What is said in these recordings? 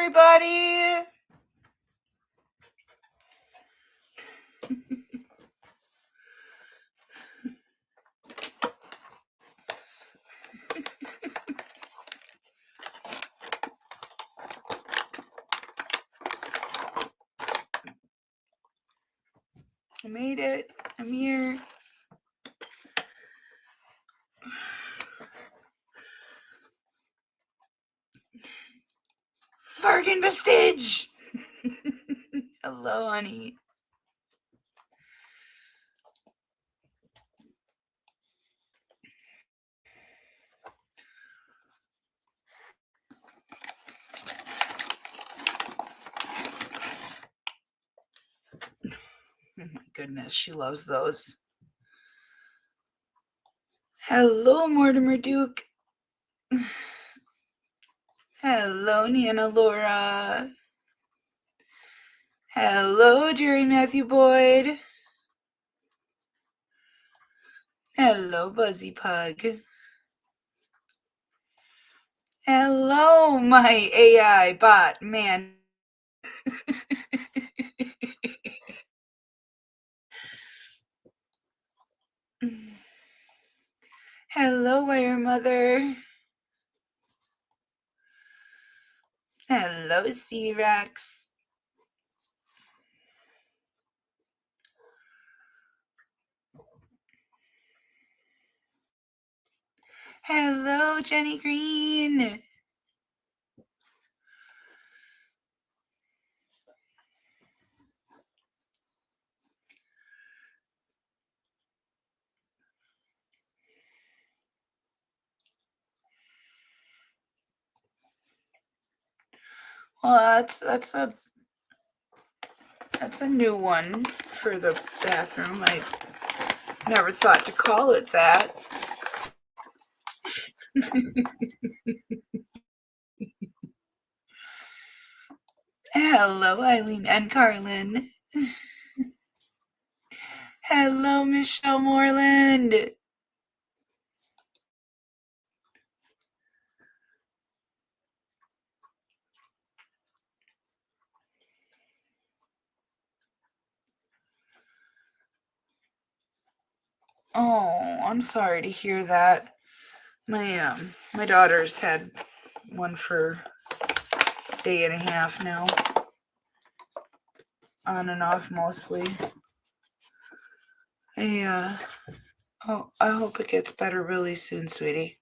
everybody. I made it. I'm here. Fergan Vestige. Hello, honey. Oh my goodness, she loves those. Hello, Mortimer Duke. Hello, Nana Laura. Hello, Jerry Matthew Boyd. Hello, Buzzy Pug. Hello, my AI bot man. Hello, Wire Mother. Hello, C-Rex. Hello, Jenny Green. Well, that's a new one for the bathroom. I never thought to call it that. Hello, Eileen and Carlin. Hello, Michelle Moreland. Oh, I'm sorry to hear that. My daughter's had one for a day and a half now. On and off mostly. I hope it gets better really soon, sweetie.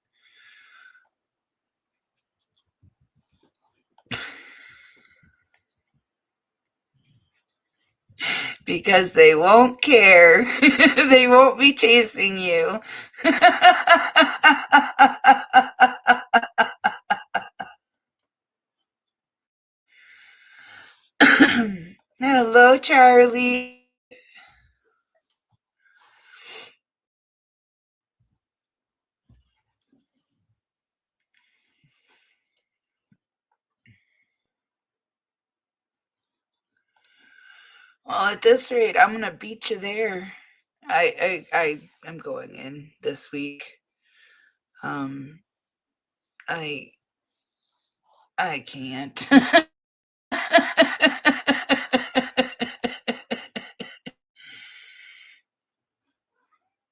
Because they won't care. They won't be chasing you. Hello, Charlie. Well, at this rate, I'm gonna beat you there. I am going in this week. I can't.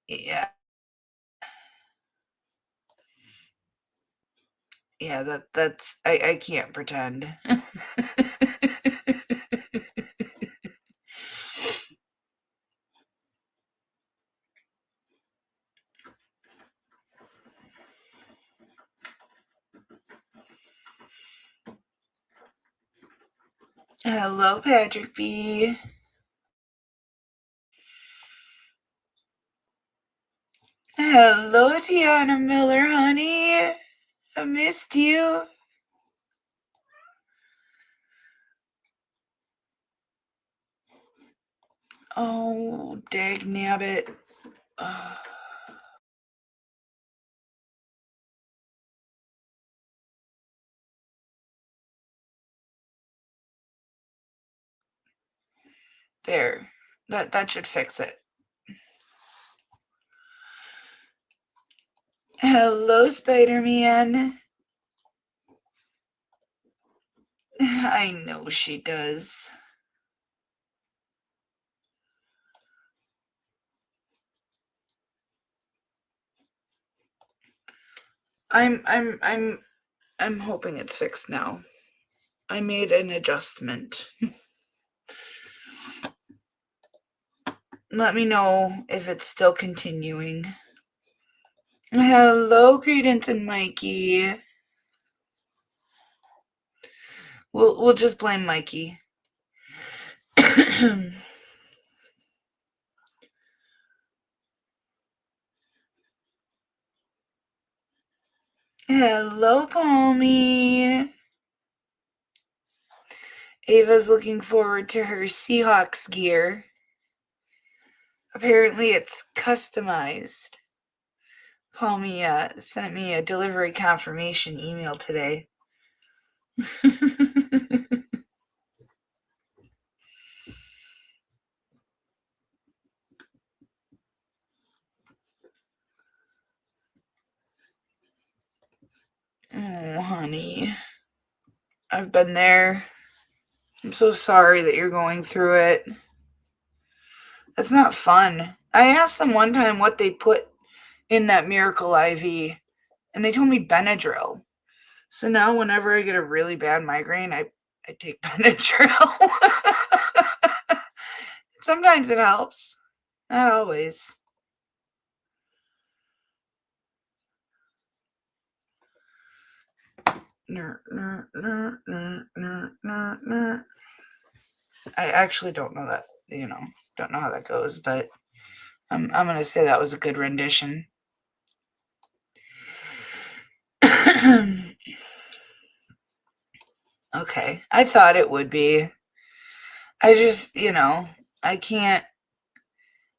Yeah. Yeah, that's I can't pretend. Hello, Patrick B. Hello, Tiana Miller, honey. I missed you. Oh, dag nabbit. There. That should fix it. Hello, Spider-Man. I know she does. I'm hoping it's fixed now. I made an adjustment. Let me know if it's still continuing. Hello, Credence and Mikey. We'll just blame Mikey. Hello, Palmy. Ava's looking forward to her Seahawks gear. Apparently it's customized. Palmy sent me a delivery confirmation email today. Oh, honey. I've been there. I'm so sorry that you're going through it. That's not fun. I asked them one time what they put in that Miracle IV, and they told me Benadryl. So now whenever I get a really bad migraine, I take Benadryl. Sometimes it helps. Not always. I actually don't know that, don't know how that goes, but I'm going to say that was a good rendition. Okay, I thought it would be. I just, I can't.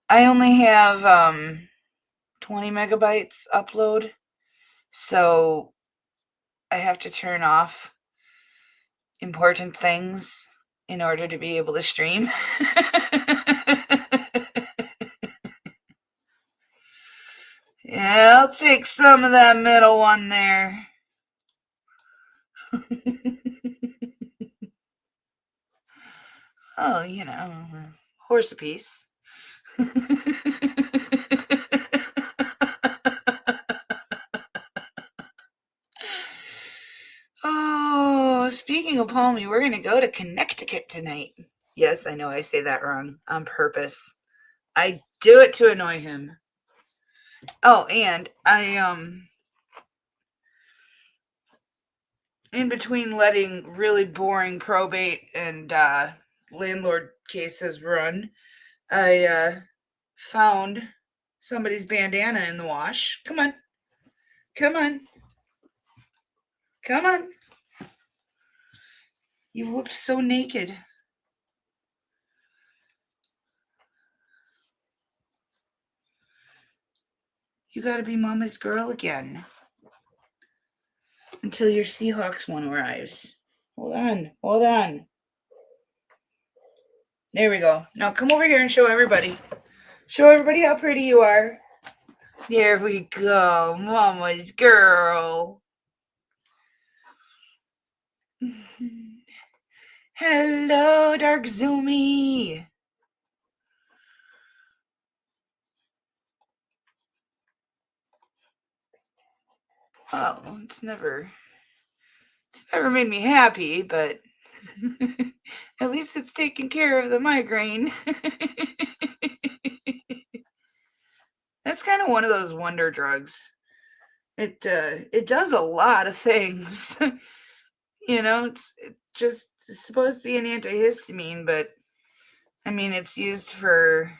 I only have 20 megabytes upload, so I have to turn off important things in order to be able to stream. Yeah, I'll take some of that middle one there. Oh, horse apiece. Oh, speaking of Palmy, we're going to go to Connecticut tonight. Yes, I know I say that wrong on purpose. I do it to annoy him. Oh, and I, in between letting really boring probate and landlord cases run, I found somebody's bandana in the wash. Come on. Come on. Come on. You've looked so naked. You gotta be mama's girl again. Until your Seahawks one arrives. Hold on. Hold on. There we go. Now come over here and show everybody. Show everybody how pretty you are. There we go. Mama's girl. Hello, Dark Zoomy. Oh, it's never made me happy, but at least it's taking care of the migraine. That's kind of one of those wonder drugs. It does a lot of things. It's supposed to be an antihistamine, but I mean it's used for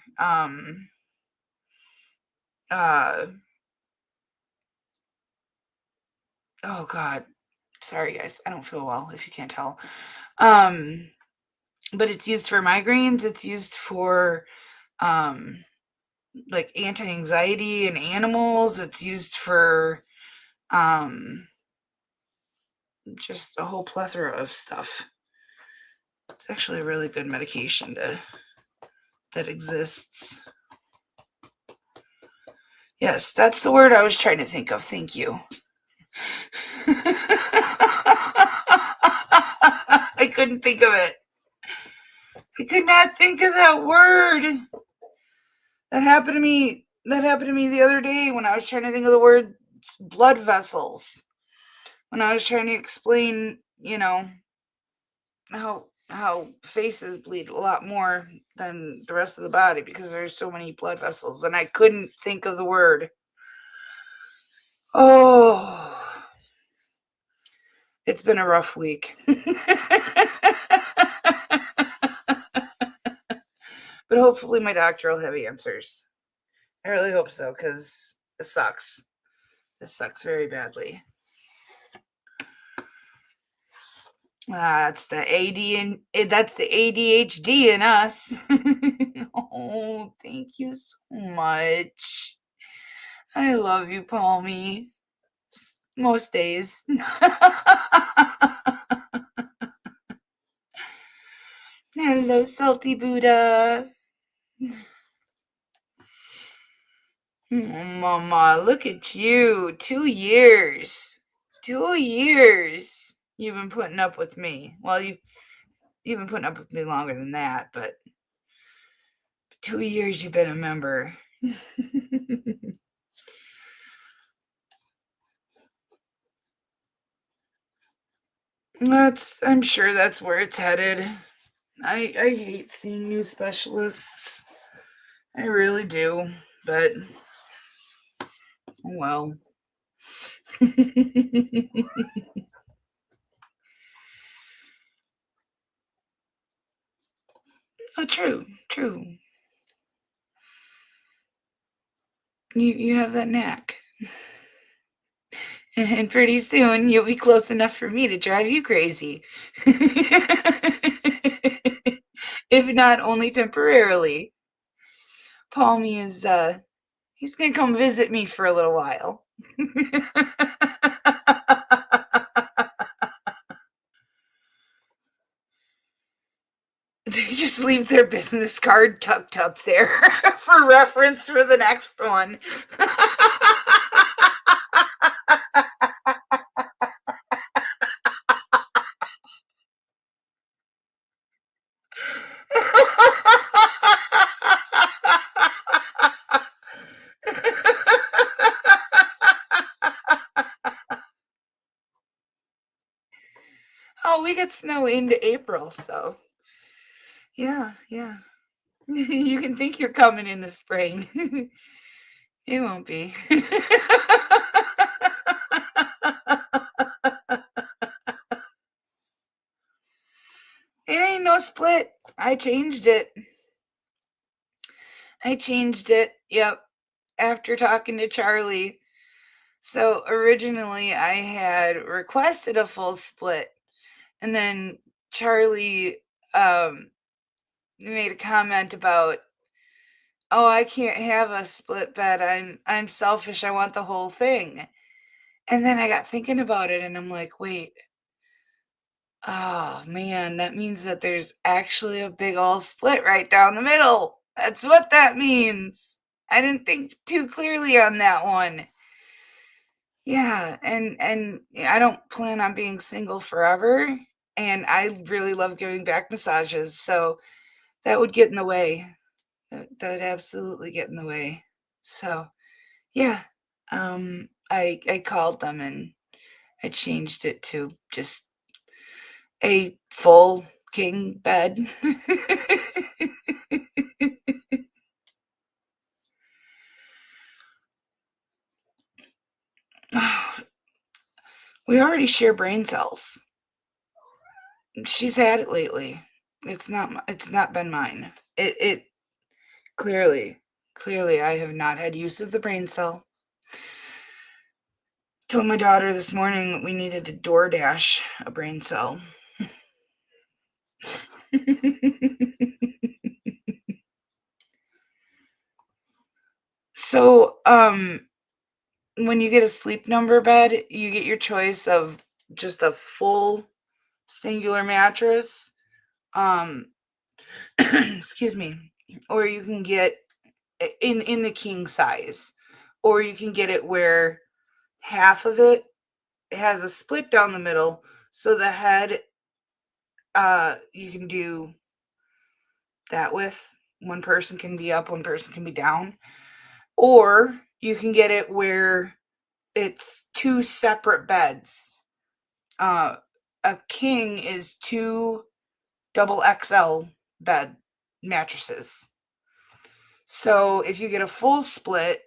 oh god. Sorry guys, I don't feel well if you can't tell. But it's used for migraines, it's used for like anti-anxiety in animals, it's used for just a whole plethora of stuff. It's actually a really good medication that exists. Yes, that's the word I was trying to think of. Thank you. I couldn't think of it. I could not think of that word. That happened to me. That happened to me the other day when I was trying to think of the word blood vessels. When I was trying to explain, how faces bleed a lot more than the rest of the body because there's so many blood vessels, and I couldn't think of the word. Oh, it's been a rough week. But hopefully my doctor will have answers. I really hope so, because it sucks. This sucks very badly. That's the ADHD in us. Oh, thank you so much. I love you, Palmy. Most days. Hello, Salty Buddha. Mama, look at you. 2 years. 2 years. You've been putting up with me. Well, you've been putting up with me longer than that, but 2 years you've been a member. I'm sure that's where it's headed. I hate seeing new specialists. I really do, but well. Oh, true. You have that knack. And pretty soon you'll be close enough for me to drive you crazy. If not only temporarily. Palmy is he's gonna come visit me for a little while. They just leave their business card tucked up there for reference for the next one. Oh, we get snow into April, so yeah. You can think you're coming in the spring. It won't be. It ain't no split. I changed it. Yep. After talking to Charlie. So originally I had requested a full split, and then Charlie made a comment about, "Oh, I can't have a split bed. I'm selfish. I want the whole thing." And then I got thinking about it, and I'm like, "Wait. Oh man, that means that there's actually a big old split right down the middle. That's what that means. I didn't think too clearly on that one." Yeah, and I don't plan on being single forever, and I really love giving back massages, so that would get in the way. That would absolutely get in the way. So, yeah, I called them and I changed it to just a full king bed. We already share brain cells. She's had it lately. It's not been mine. It clearly I have not had use of the brain cell. Told my daughter this morning that we needed to DoorDash a brain cell. So, when you get a Sleep Number bed, you get your choice of just a full singular mattress. Excuse me. Or you can get in the king size, or you can get it where half of it has a split down the middle, so the head you can do that with. One person can be up, one person can be down. Or you can get it where it's 2 separate beds. A king is 2 double XL bed mattresses. So if you get a full split,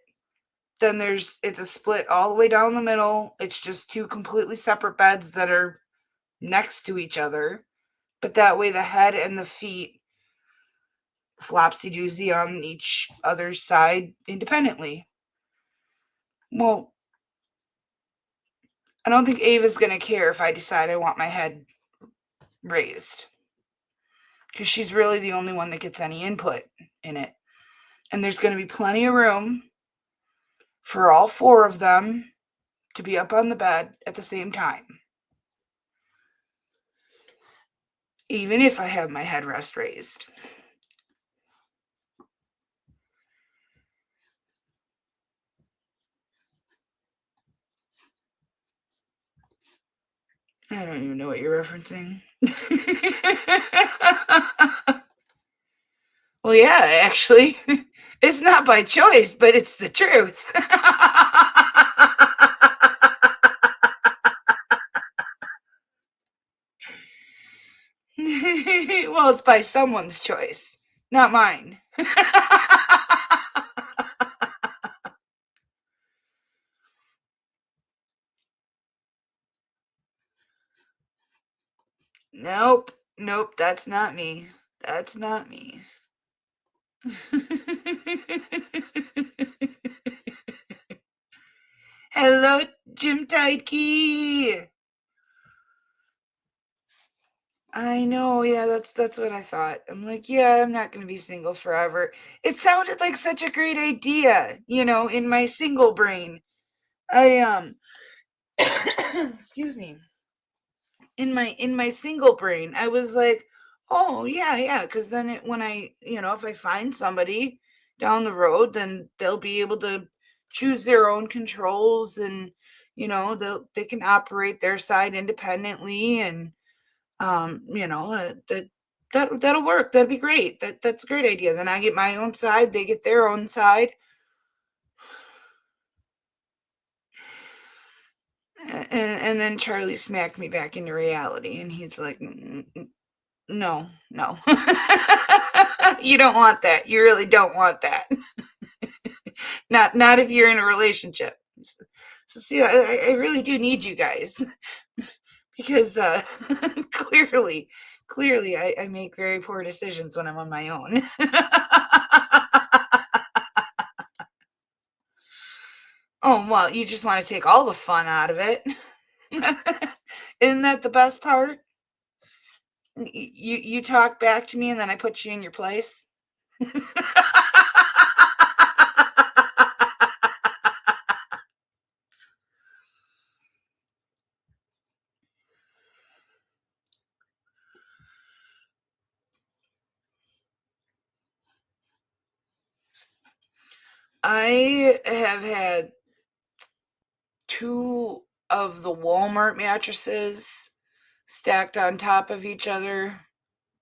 then it's a split all the way down the middle. It's just 2 completely separate beds that are next to each other. But that way the head and the feet flopsy doozy on each other's side independently. Well, I don't think Ava's going to care if I decide I want my head raised, because she's really the only one that gets any input in it. And there's going to be plenty of room for all 4 of them to be up on the bed at the same time, even if I have my headrest raised. I don't even know what you're referencing. Well, yeah, actually, it's not by choice, but it's the truth. Well, it's by someone's choice, not mine. Nope, nope, that's not me. That's not me. Hello, Jim Tidekey. I know, yeah, that's what I thought. I'm like, yeah, I'm not going to be single forever. It sounded like such a great idea, in my single brain. I excuse me. In my single brain, I was like, oh yeah, because then when if I find somebody down the road, then they'll be able to choose their own controls, and they can operate their side independently, and that'll work. That'd be great. That's a great idea. Then I get my own side, they get their own side. And then Charlie smacked me back into reality, and he's like, no. You don't want that. You really don't want that. Not if you're in a relationship. So see, I really do need you guys, because clearly I make very poor decisions when I'm on my own. Oh, well, you just want to take all the fun out of it. Isn't that the best part? You talk back to me, and then I put you in your place. I have had 2 of the Walmart mattresses stacked on top of each other,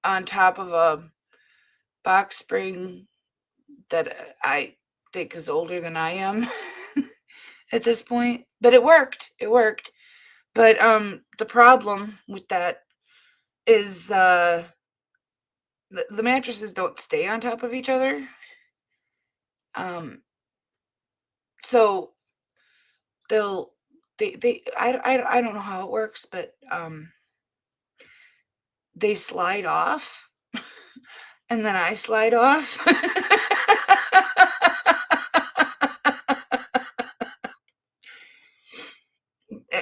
on top of a box spring that I think is older than I am at this point. But it worked. But the problem with that is the mattresses don't stay on top of each other. So I don't know how it works, but they slide off, and then I slide off.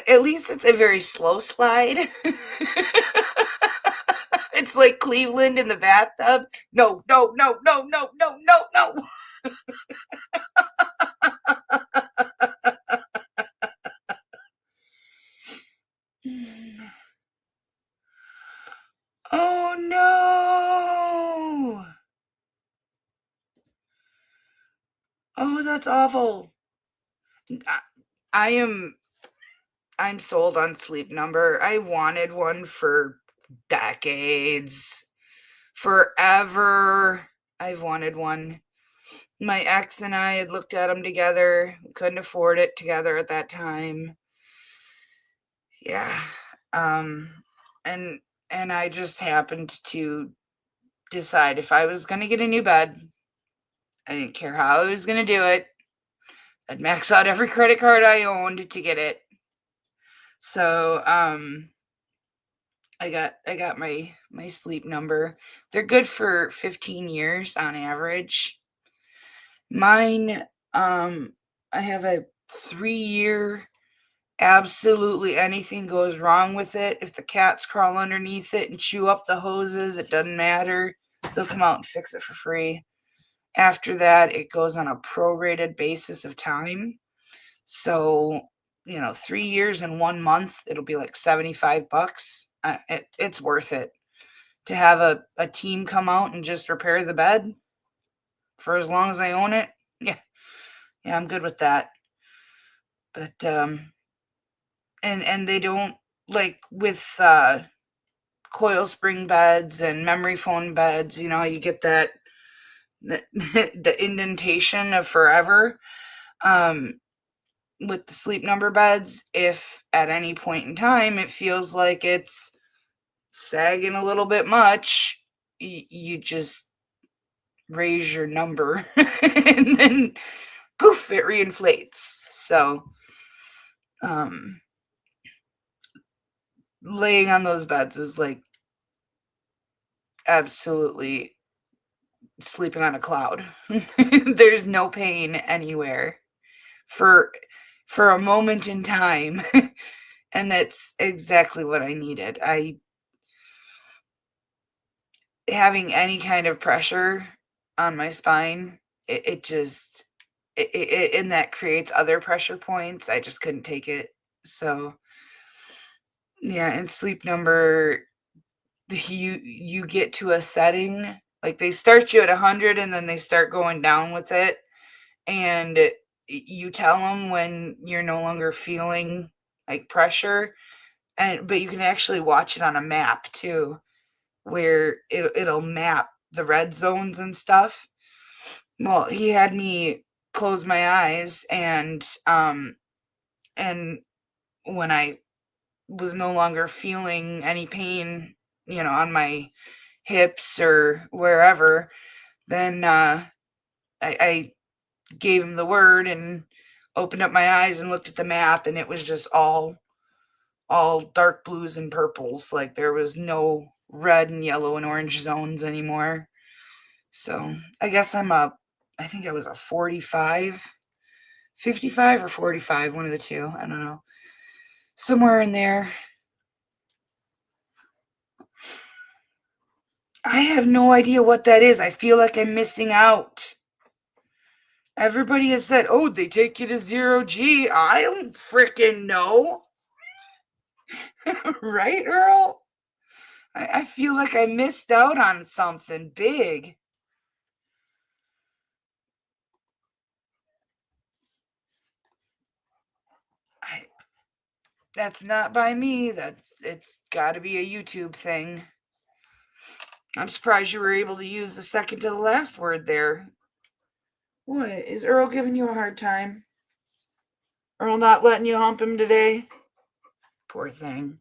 At least it's a very slow slide. It's like Cleveland in the bathtub. No. Oh no. Oh, that's awful. I'm sold on Sleep Number. I wanted one for decades. Forever, I've wanted one. My ex and I had looked at them together. We couldn't afford it together at that time. Yeah. And I just happened to decide if I was going to get a new bed, I didn't care how I was going to do it. I'd max out every credit card I owned to get it. So, I got my Sleep Number. They're good for 15 years on average. Mine, I have a 3-year, absolutely anything goes wrong with it. If the cats crawl underneath it and chew up the hoses, it doesn't matter. They'll come out and fix it for free. After that, it goes on a prorated basis of time. So, 3 years and 1 month, it'll be like $75. It's worth it to have a team come out and just repair the bed for as long as I own it. Yeah, I'm good with that. But and they don't, like with coil spring beds and memory foam beds, you get that the indentation of forever. With the Sleep Number beds, if at any point in time it feels like it's sagging a little bit much, you just raise your number and then poof, it reinflates. So laying on those beds is like absolutely sleeping on a cloud. There's no pain anywhere for a moment in time. And that's exactly what I needed. Having any kind of pressure on my spine, it just and that creates other pressure points. I just couldn't take it. So yeah, and Sleep Number, you get to a setting, like they start you at 100 and then they start going down with it, and you tell them when you're no longer feeling like pressure, but you can actually watch it on a map too, where it'll map the red zones and stuff. Well, he had me close my eyes, and when I was no longer feeling any pain, on my hips or wherever, then I gave him the word and opened up my eyes and looked at the map, and it was just all dark blues and purples. Like there was no red and yellow and orange zones anymore. So I guess I think I was a 45, 55 or 45, one of the two. I don't know. Somewhere in there. I have no idea what that is. I feel like I'm missing out. Everybody has said, oh, they take you to 0G. I don't freaking know. Right, Earl? I feel like I missed out on something big. That's not by me. It's got to be a YouTube thing. I'm surprised you were able to use the second to the last word there. What? Is Earl giving you a hard time? Earl not letting you hump him today? Poor thing.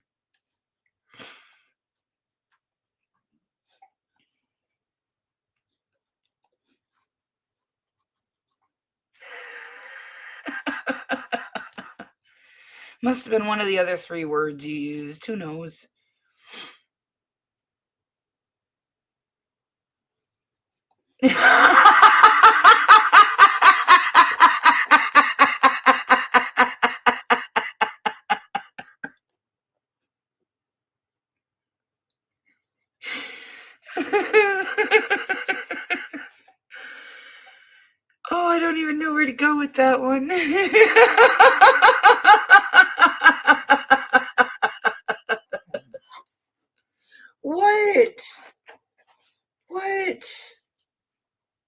Must have been one of the other 3 words you used. Who knows? Oh, I don't even know where to go with that one. What? What?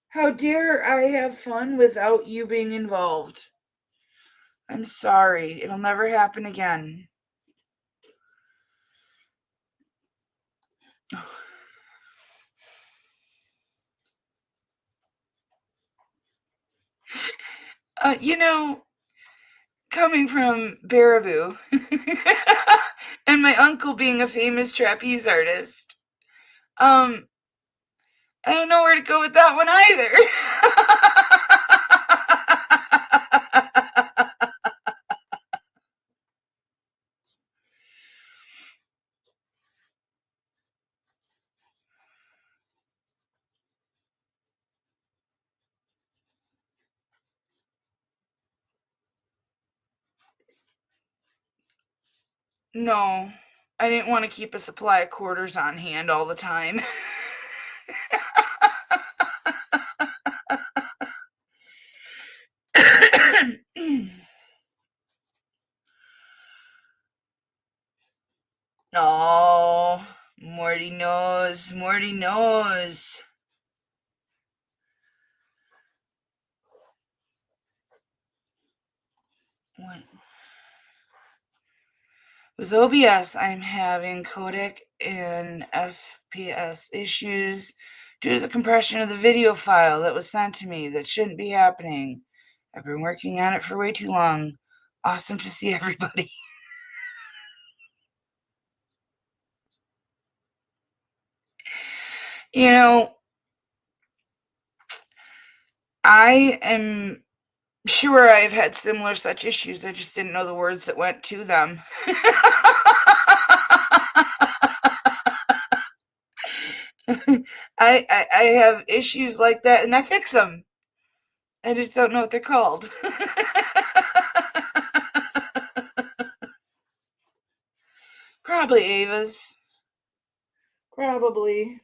How dare I have fun without you being involved? I'm sorry. It'll never happen again. You know, coming from Baraboo and my uncle being a famous trapeze artist, I don't know where to go with that one either. No, I didn't want to keep a supply of quarters on hand all the time. Oh, Morty knows. Morty knows. What? With OBS, I'm having codec and FPS issues due to the compression of the video file that was sent to me. That shouldn't be happening. I've been working on it for way too long. Awesome to see everybody. You know, I am sure I've had similar such issues. I just didn't know the words that went to them. I have issues like that, and I fix them. I just don't know what they're called. Probably Ava's. Probably.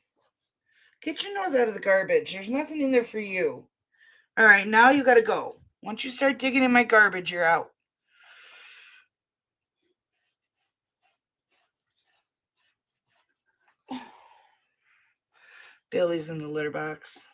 Get your nose out of the garbage. There's nothing in there for you. All right, now you gotta go. Once you start digging in my garbage, you're out. Billy's in the litter box.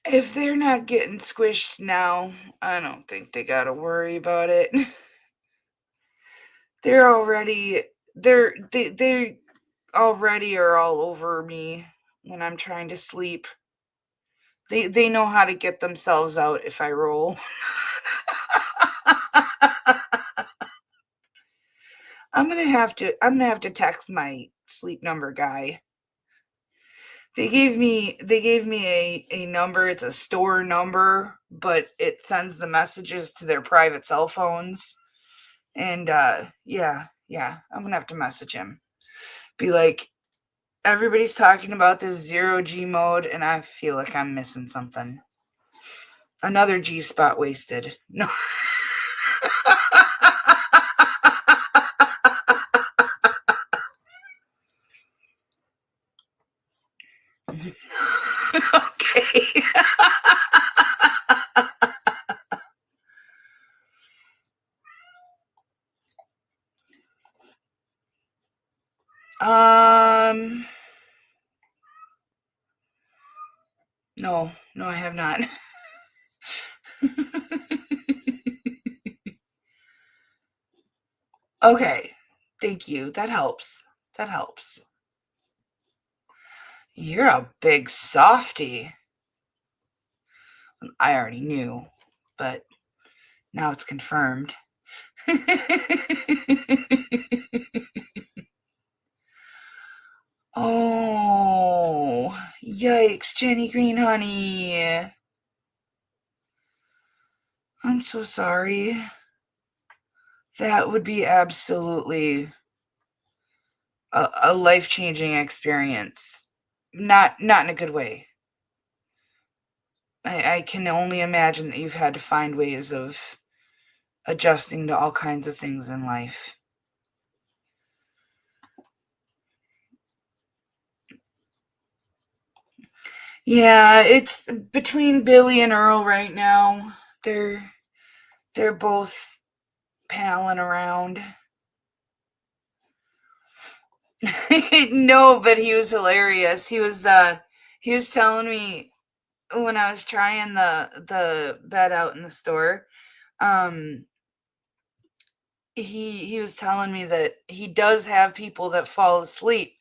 If they're not getting squished now, I don't think they gotta worry about it. They're already they already are all over me when I'm trying to sleep. They know how to get themselves out if I roll. I'm gonna have to text my sleep number guy. They gave me a number. It's a store number, but it sends the messages to their private cell phones. And yeah, I'm gonna have to message him. Be like, everybody's talking about this 0G mode, and I feel like I'm missing something. Another G spot wasted. No. Okay. No, I have not. Okay. Thank you. That helps. That helps. You're a big softy. I already knew, but now it's confirmed. Oh, yikes, Jenny Green Honey. I'm so sorry. That would be absolutely a life-changing experience. Not in a good way. I can only imagine that you've had to find ways of adjusting to all kinds of things in life. Yeah, it's between Billy and Earl right now. They're both palling around. No, but he was hilarious. He was telling me when I was trying the bed out in the store, um, he was telling me that he does have people that fall asleep,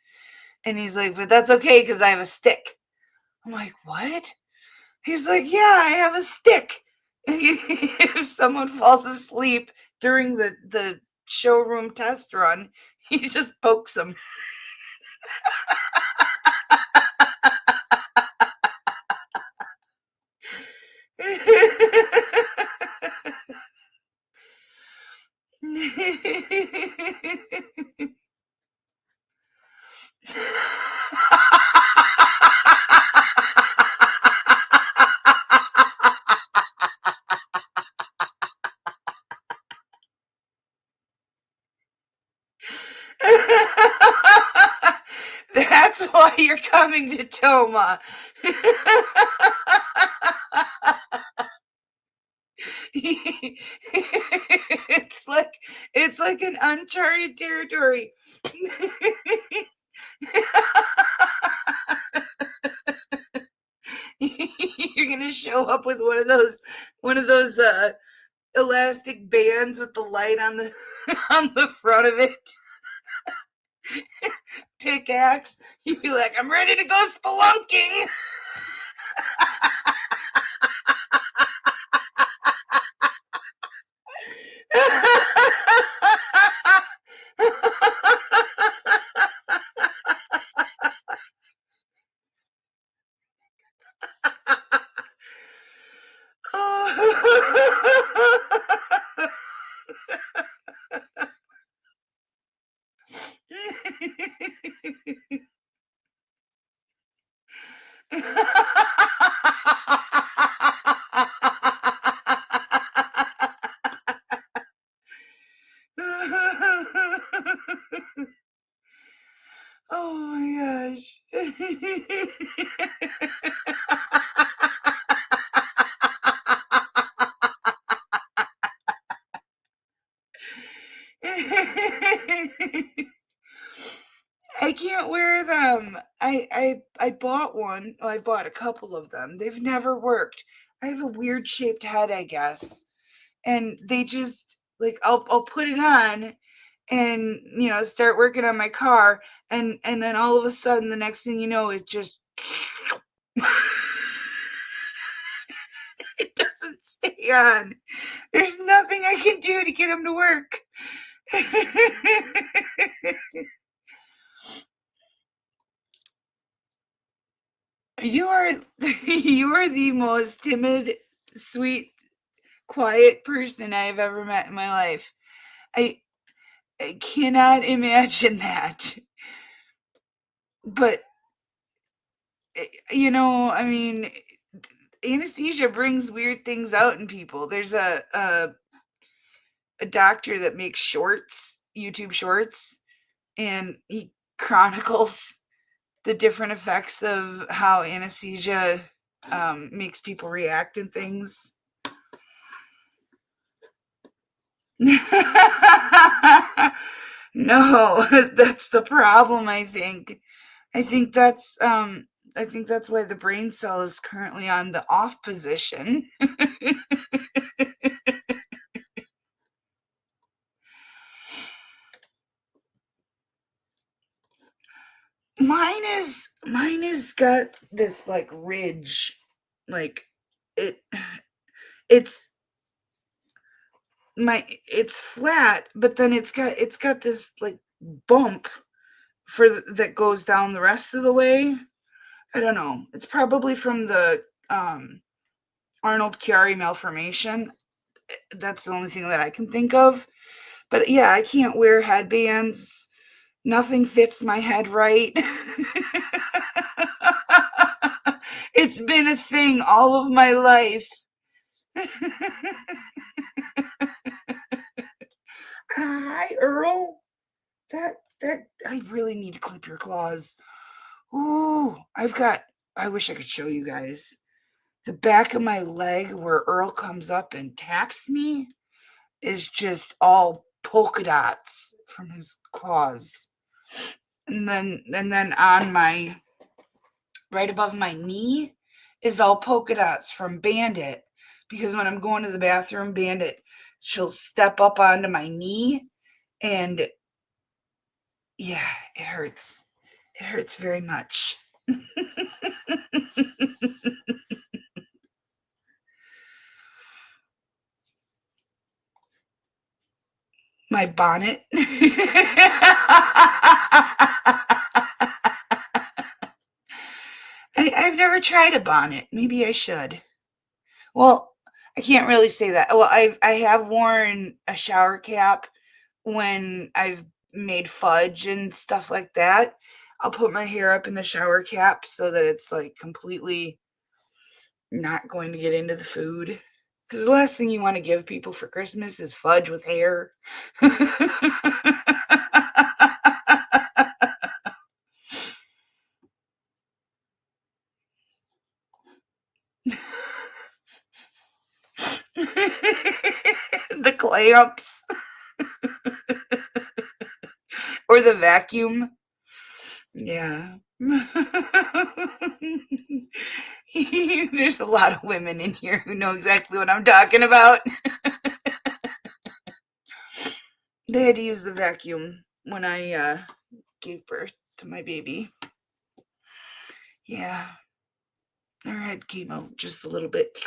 and he's like, "But that's okay because I have a stick." I'm like, "What?" He's like, "Yeah, I have a stick." If someone falls asleep during the showroom test run, he just pokes them. That's why you're coming to Toma. It's like an uncharted territory. You're gonna show up with one of those elastic bands with the light on the on the front of it. Pickaxe. You'd be like, I'm ready to go spelunking. Oh my gosh. I can't wear them. I bought one. Well, I bought a couple of them. They've never worked. I have a weird shaped head, I guess. And they just like I'll put it on and start working on my car, and then all of a sudden the next thing you know it just it doesn't stay on. There's nothing I can do to get them to work. You are you are the most timid, sweet, quiet person I've ever met in my life. I I cannot imagine that. But I mean, anesthesia brings weird things out in people. There's a doctor that makes shorts, YouTube shorts, and he chronicles the different effects of how anesthesia makes people react and things. No, that's the problem, I think. I think that's I think that's why the brain cell is currently on the off position. Mine is got this like ridge, like it it's it's flat, but then it's got this like bump that goes down the rest of the way. I don't know. It's probably from the Arnold Chiari malformation. That's the only thing that I can think of. But yeah, I can't wear headbands. Nothing fits my head right. It's been a thing all of my life. Hi, Earl. That I really need to clip your claws. Ooh, I wish I could show you guys. The back of my leg where Earl comes up and taps me is just all polka dots from his claws. And then on my, right above my knee is all polka dots from Bandit. Because when I'm going to the bathroom, Bandit, she'll step up onto my knee, and yeah, it hurts. It hurts very much. My bonnet. I've never tried a bonnet. Maybe I should. Well, I can't really say that. Well, I have worn a shower cap when I've made fudge and stuff like that. I'll put my hair up in the shower cap so that it's like completely not going to get into the food. Because the last thing you want to give people for Christmas is fudge with hair. The clamps. Or the vacuum. Yeah. There's a lot of women in here who know exactly what I'm talking about. They had to use the vacuum when I gave birth to my baby. Yeah. Our head came out just a little bit.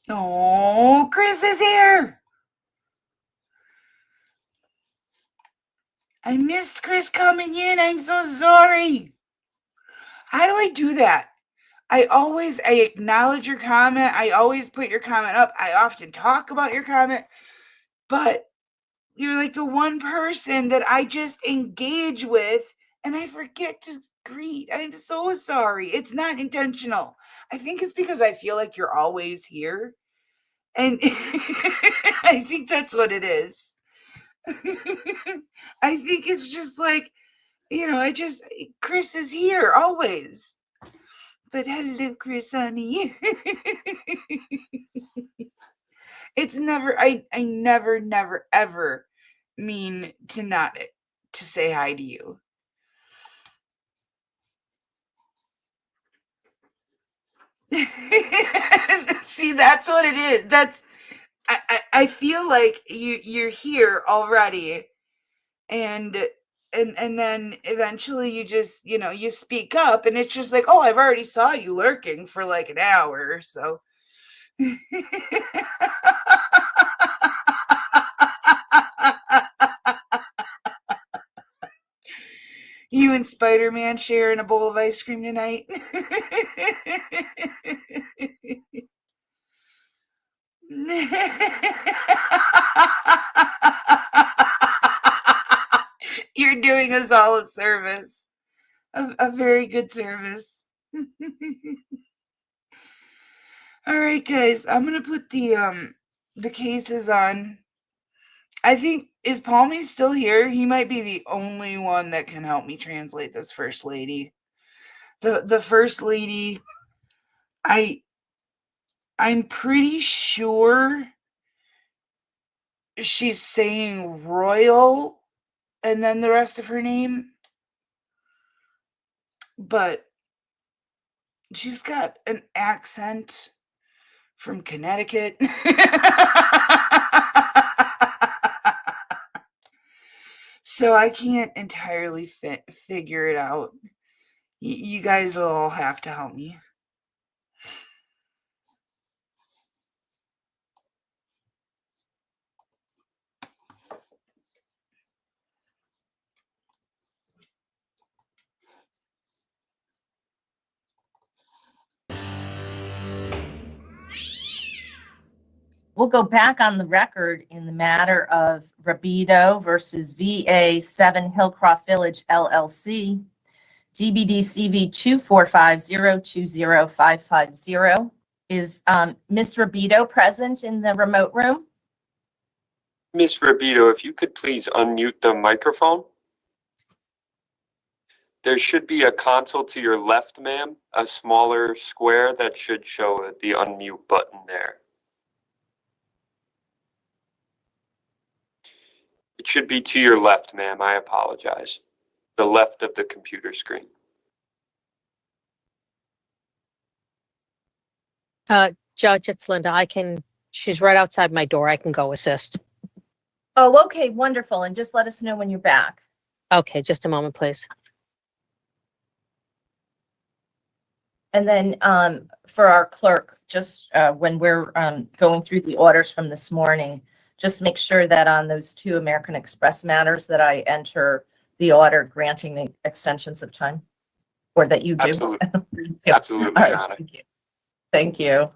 Oh, Chris is here. I missed Chris coming in. I'm so sorry. How do I do that? I acknowledge your comment. I always put your comment up. I often talk about your comment, but you're like the one person that I just engage with and I forget to greet. I'm so sorry. It's not intentional. I think it's because I feel like you're always here. And I think that's what it is. I think it's just like, Chris is here always. But hello, Chris, honey. It's never, I never, ever mean to say hi to you. See, that's what it is. I feel like you're here already, and then eventually you just, you speak up, and it's just like, oh, I've already saw you lurking for like an hour, so. You and Spider-Man sharing a bowl of ice cream tonight. You're doing us all a service. A very good service. All right, guys. I'm gonna put the cases on. I think, is Palmy still here? He might be the only one that can help me translate this first lady. The first lady, I'm pretty sure she's saying royal and then the rest of her name. But she's got an accent from Connecticut. So I can't entirely figure it out. You guys will all have to help me. We'll go back on the record in the matter of Rabido versus VA 7 Hillcroft Village LLC, DBD CV 245020550. Is Ms. Rabido present in the remote room? Ms. Rabido, if you could please unmute the microphone. There should be a console to your left, ma'am, a smaller square that should show the unmute button there. It should be to your left, ma'am. I apologize. The left of the computer screen. Judge, it's Linda. She's right outside my door. I can go assist. Oh, okay, wonderful. And just let us know when you're back. Okay, just a moment, please. And then for our clerk, just when we're going through the orders from this morning, just make sure that on those 2 American Express matters that I enter the order granting the extensions of time, or that you do. Absolutely. Yeah. Absolutely, All right, Your Honor. thank you. Thank you.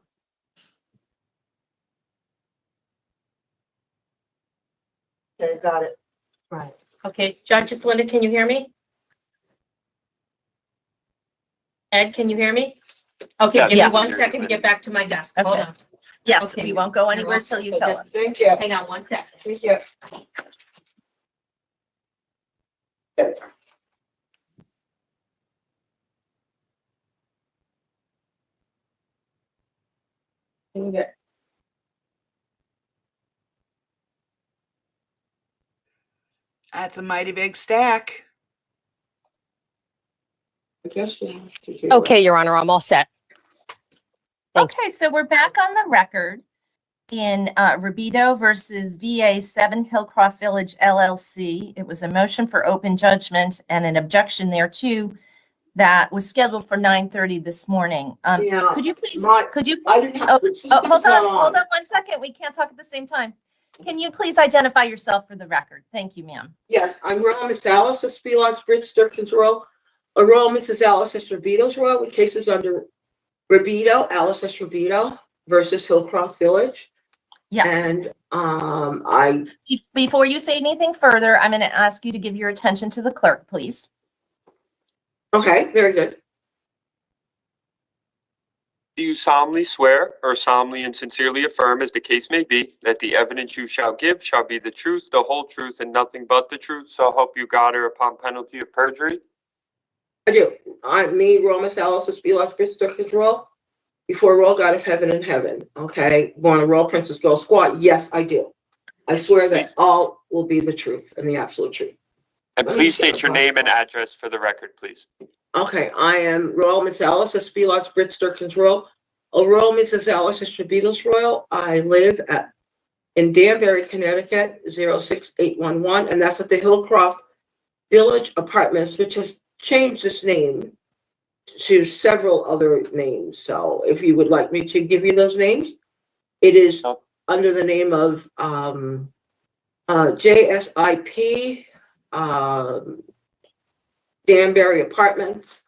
Okay, got it. Right. Okay, Judge, it's Linda. Can you hear me? Ed, can you hear me? Okay, Yes. give Yes. me 1 second to get back to my desk. Hold Okay. on. Yes, Okay. we won't go anywhere You're till you all set, tell so us. Thank you. Hang on 1 second. Thank you. Okay. That's a mighty big stack. I guess you have to do Okay, Your Honor, I'm all set. Thank Okay, so we're back on the record in Rabito versus VA 7 Hillcroft Village LLC. It was a motion for open judgment and an objection thereto that was scheduled for 9:30 this morning. Yeah, Could you please, I didn't have. oh, the system's hold not on 1 second. We can't talk at the same time. Can you please identify yourself for the record? Thank you, ma'am. Yes, I'm Royal Miss Alice of Spelodge Bridge, Sturkins Row. A Royal Mrs. Alice S. Rabito's Row with cases under Rabito, Alice S. Rabito versus Hillcroft Village. Yes. And Before you say anything further, I'm going to ask you to give your attention to the clerk, please. okay, very good. Do you solemnly swear or solemnly and sincerely affirm, as the case may be, that the evidence you shall give shall be the truth, the whole truth, and nothing but the truth, so help you God, or upon penalty of perjury? I do. Me, Royal Miss Alice of Spelodge Bridge, Sturkins Row. Before Royal God of Heaven and Heaven. Okay, born a Royal Princess Girl Squad. Yes, I do. I swear that all will be the truth and the absolute truth. And please state your name and address for the record, please. Okay, I am Royal Miss Alice of Spelodge Bridge, Sturkins Row. A Royal Mrs. Alice of Strabito's Royal. I live in Danbury, Connecticut, 06811, and that's at the Hillcroft Village Apartments, which has changed its name to several other names. So if you would like me to give you those names, it is under the name of JSIP, Danbury Apartments,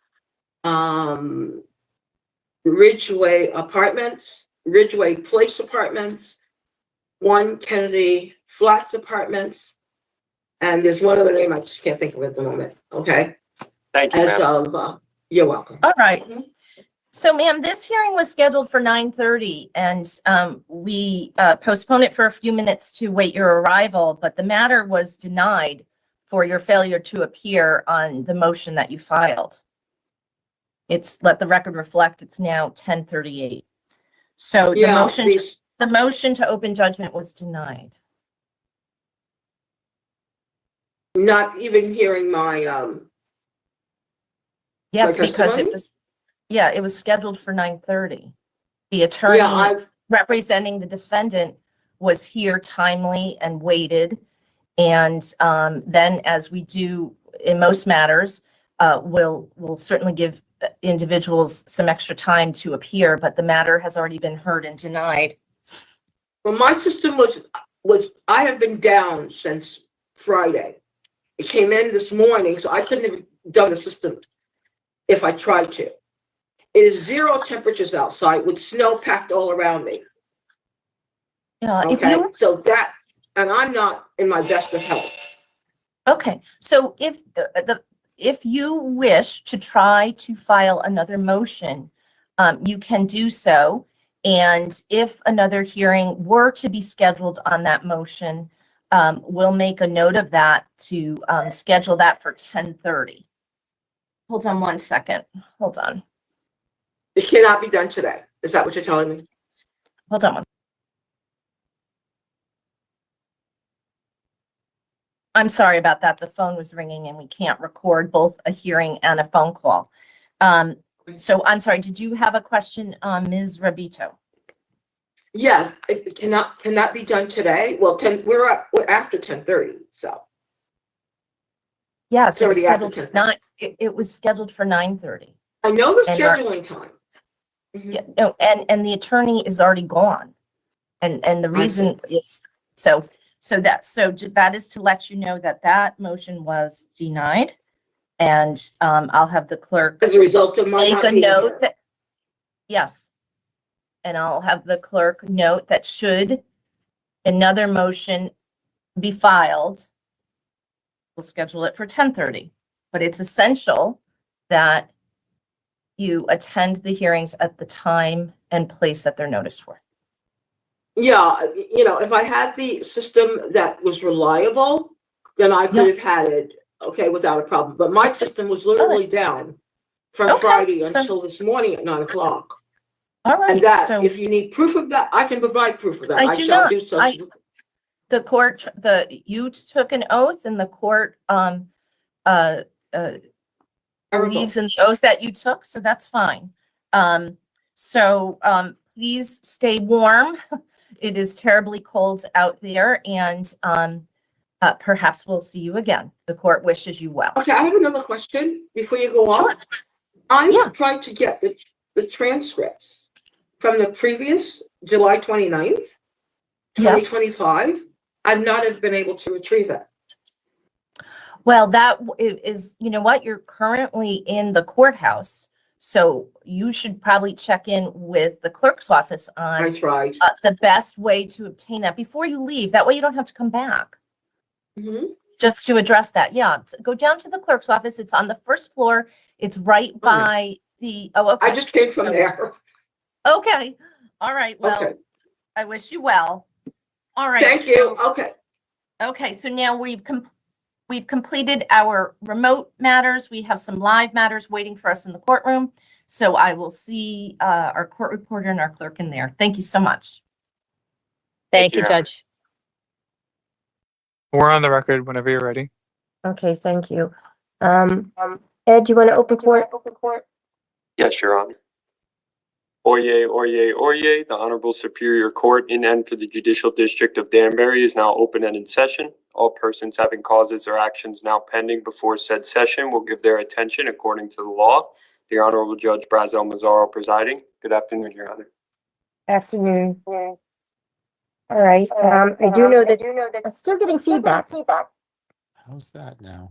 Ridgeway Apartments, Ridgeway Place Apartments, 1 Kennedy Flats Apartments, and there's one other name I just can't think of at the moment. Okay. Thank you, As ma'am. of you're welcome. All right. So, ma'am, this hearing was scheduled for 9:30, and we postponed it for a few minutes to wait your arrival, but the matter was denied for your failure to appear on the motion that you filed. Let the record reflect, it's now 10:38. So the motion to open judgment was denied. Not even hearing my Yes, my because testimony? it was scheduled for 9:30. The attorney representing the defendant was here timely and waited. And then, as we do in most matters, we'll certainly give individuals some extra time to appear, but the matter has already been heard and denied. Well, my system was I have been down since Friday. It came in this morning, so I couldn't have done the system if I tried to. It is 0 temperatures outside with snow packed all around me. Yeah, Okay, and I'm not in my best of health. Okay, so if you wish to try to file another motion, you can do so. And if another hearing were to be scheduled on that motion, we'll make a note of that to schedule that for 10:30. hold on one second. Hold on. It cannot be done today. Is that what you're telling me? Hold on one. I'm sorry about that. The phone was ringing and we can't record both a hearing and a phone call. So I'm sorry, did you have a question, Ms. Rabito? Yes, it cannot be done today. Well, we're after 10:30, so. Yes, It's it was already after scheduled for 10:30. it was scheduled for 9:30. I know the And our- scheduling time. Mhm. Yeah, no, and the attorney is already gone. And the I reason is, so that is to let you know that that motion was denied. And I'll have the clerk As a result of my make not a being note here. that, yes. And I'll have the clerk note that should another motion be filed, we'll schedule it for 10:30. But it's essential that you attend the hearings at the time and place that they're noticed for. Yeah, if I had the system that was reliable, then I could have had it, okay, without a problem. But my system was literally down from Okay, Friday so- until this morning at 9 o'clock. All right, And that, so if you need proof of that, I can provide proof of that. I do shall not. do so. the court, you took an oath and the court believes in the oath that you took, so that's fine. Please stay warm. It is terribly cold out there, and perhaps we'll see you again. The court wishes you well. Okay, I have another question before you go on. Sure. I'm Yeah. trying to get the transcripts from the previous July 29th, Yes. 2025. I've not have been able to retrieve it. Well, that is, you know what, you're currently in the courthouse, so you should probably check in with the clerk's office I on tried. the best way to obtain that before you leave. That way you don't have to come back. Mhm. Just to address that, yeah. Go down to the clerk's office. It's on the first floor. It's right by the, okay. I just came from there. Okay, all right, well, Okay. I wish you well. All right. Thank you. Okay. Okay, so now we've completed our remote matters. We have some live matters waiting for us in the courtroom. So I will see our court reporter and our clerk in there. Thank you so much. Thank you, you. Judge. We're on the record whenever you're ready. Okay, thank you. Ed, you want to open court? Yes, Your Honor. Oyez, oyez, oyez. The Honorable Superior Court in and for the Judicial District of Danbury is now open and in session. All persons having causes or actions now pending before said session will give their attention according to the law. The Honorable Judge Brazel Mazzaro presiding. Good afternoon, Your Honor. Afternoon. All right, I do know that I'm still getting feedback. How's that now?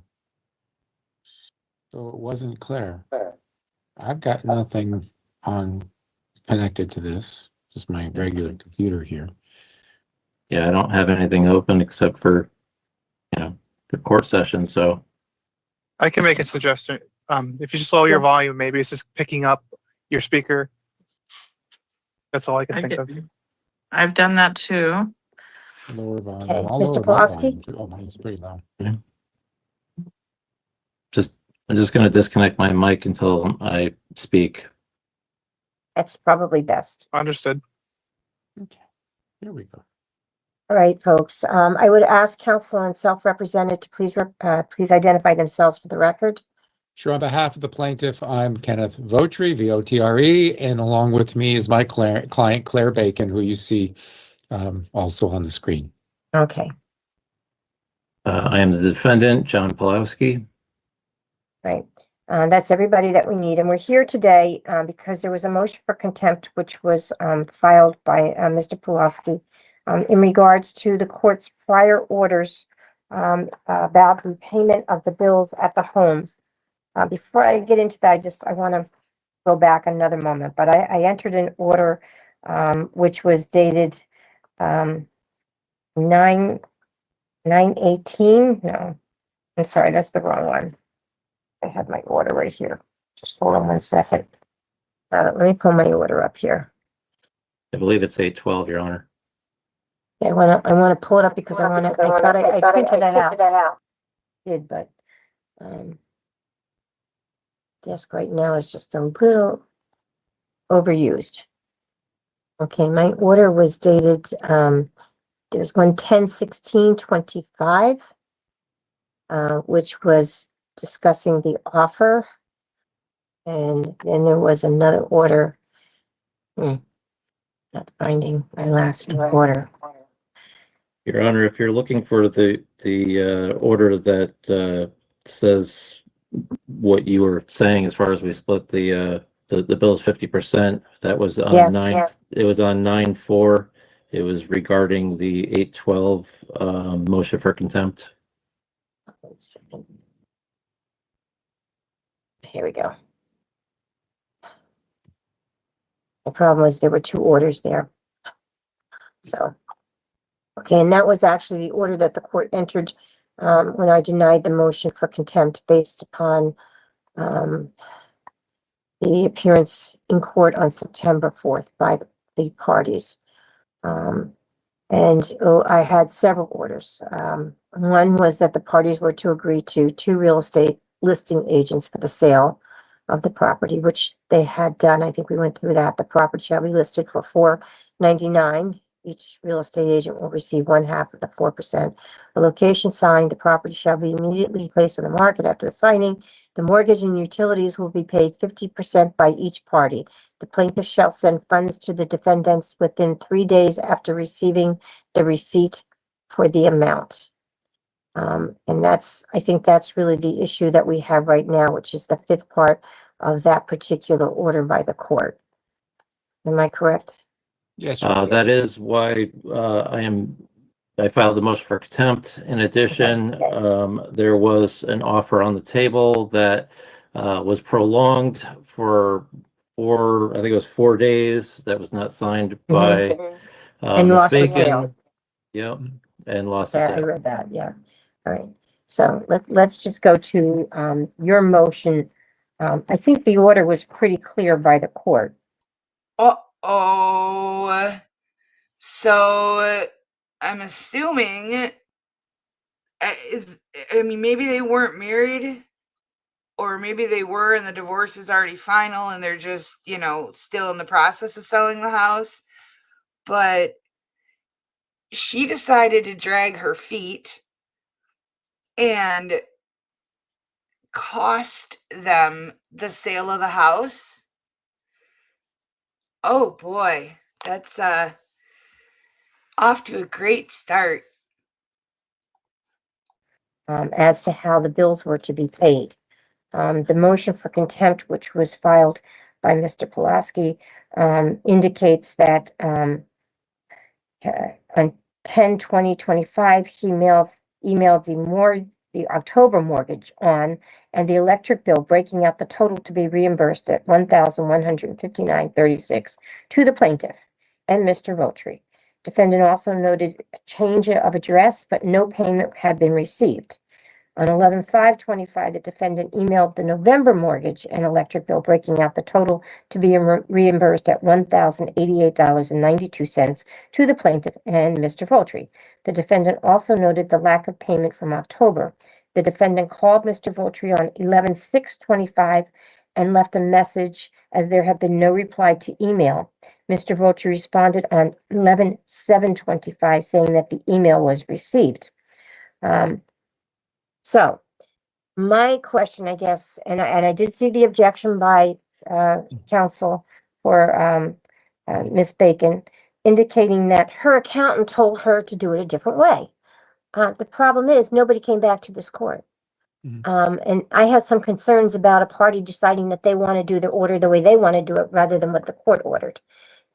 So it wasn't clear. I've got nothing connected to this, just my regular computer here. Yeah, I don't have anything open except for, the court session, so. I can make a suggestion. If you just lower your volume, maybe it's just picking up your speaker. That's all I can think of. I've done that too. Lower volume. Okay, I'll Mr. lower my Pulaski? volume too. Oh, mine's pretty loud. I'm just gonna disconnect my mic until I speak. That's probably best. Understood. Okay, here we go. All right, folks, I would ask counsel and self-represented to please identify themselves for the record. Sure, on behalf of the plaintiff, I'm Kenneth Votri, V-O-T-R-E, and along with me is my client, Claire Bacon, who you see also on the screen. Okay, I am the defendant, John Pulowski. right. That's everybody that we need. And we're here today because there was a motion for contempt, which was filed by Mr. Pulaski in regards to the court's prior orders about repayment of the bills at the home. Before I get into that, I want to go back another moment, but I entered an order which was dated 9/18. No, I'm sorry, that's the wrong one. I had my order right here. Just hold on 1 second. Let me pull my order up here. I believe it's 8/12, Your Honor. Yeah, I want to pull it up because I thought I printed it out. Did, but desk right now is just a little overused. Okay, my order was dated, there's one 10/16/25, which was discussing the offer. And then there was another order. Not finding my last order. Your Honor, if you're looking for the order that says what you were saying as far as we split the bill's 50%, that was on Yes, 9. yeah. It was on 9/4. It was regarding the 8/12 motion for contempt. One second. Here we go. The problem was there were two orders there. So, okay, and that was actually the order that the court entered when I denied the motion for contempt based upon the appearance in court on September 4th by the parties. I had several orders. One was that the parties were to agree to 2 real estate listing agents for the sale of the property, which they had done. I think we went through that. The property shall be listed for $4.99. Each real estate agent will receive 1/2 of the 4%. The location signed, the property shall be immediately placed on the market after the signing. The mortgage and utilities will be paid 50% by each party. The plaintiff shall send funds to the defendants within 3 days after receiving the receipt for the amount. And I think that's really the issue that we have right now, which is the 5th part of that particular order by the court. Am I correct? Yes. That is why I filed the motion for contempt. In addition, Okay. there was an offer on the table that was prolonged for I think it was 4 days. That was not signed by And Ms. lost the Bacon. sale. Yep, and lost the Yeah, I sale. read that, yeah. All right. So let's just go to your motion. I think the order was pretty clear by the court. Uh-oh. So I'm assuming, I mean, maybe they weren't married, or maybe they were and the divorce is already final and they're just, still in the process of selling the house. But she decided to drag her feet and cost them the sale of the house. Oh boy, that's off to a great start. As to how the bills were to be paid. The motion for contempt, which was filed by Mr. Pulaski, indicates that on 10/20/25, he emailed the October mortgage on and the electric bill, breaking out the total to be reimbursed at $1,159.36 to the plaintiff and Mr. Votri. Defendant also noted a change of address, but no payment had been received. On 11/5/25, the defendant emailed the November mortgage and electric bill, breaking out the total to be reimbursed at $1,088.92 to the plaintiff and Mr. Votri. The defendant also noted the lack of payment from October. The defendant called Mr. Votri on 11/6/25 and left a message as there had been no reply to email. Mr. Votri responded on 11/7/25 saying that the email was received. So my question, I guess, and I did see the objection by counsel for Ms. Bacon, indicating that her accountant told her to do it a different way. The problem is nobody came back to this court. And I have some concerns about a party deciding that they want to do the order the way they want to do it rather than what the court ordered.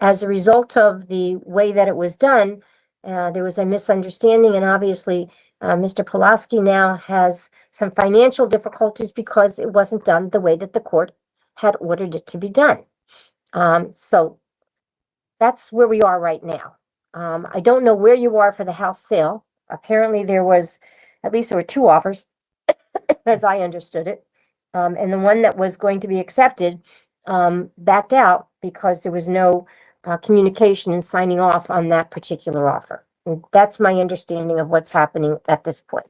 As a result of the way that it was done, there was a misunderstanding, and obviously Mr. Pulaski now has some financial difficulties because it wasn't done the way that the court had ordered it to be done. So that's where we are right now. I don't know where you are for the house sale. Apparently there were 2 offers, as I understood it. And the one that was going to be accepted backed out because there was no communication and signing off on that particular offer. And that's my understanding of what's happening at this point.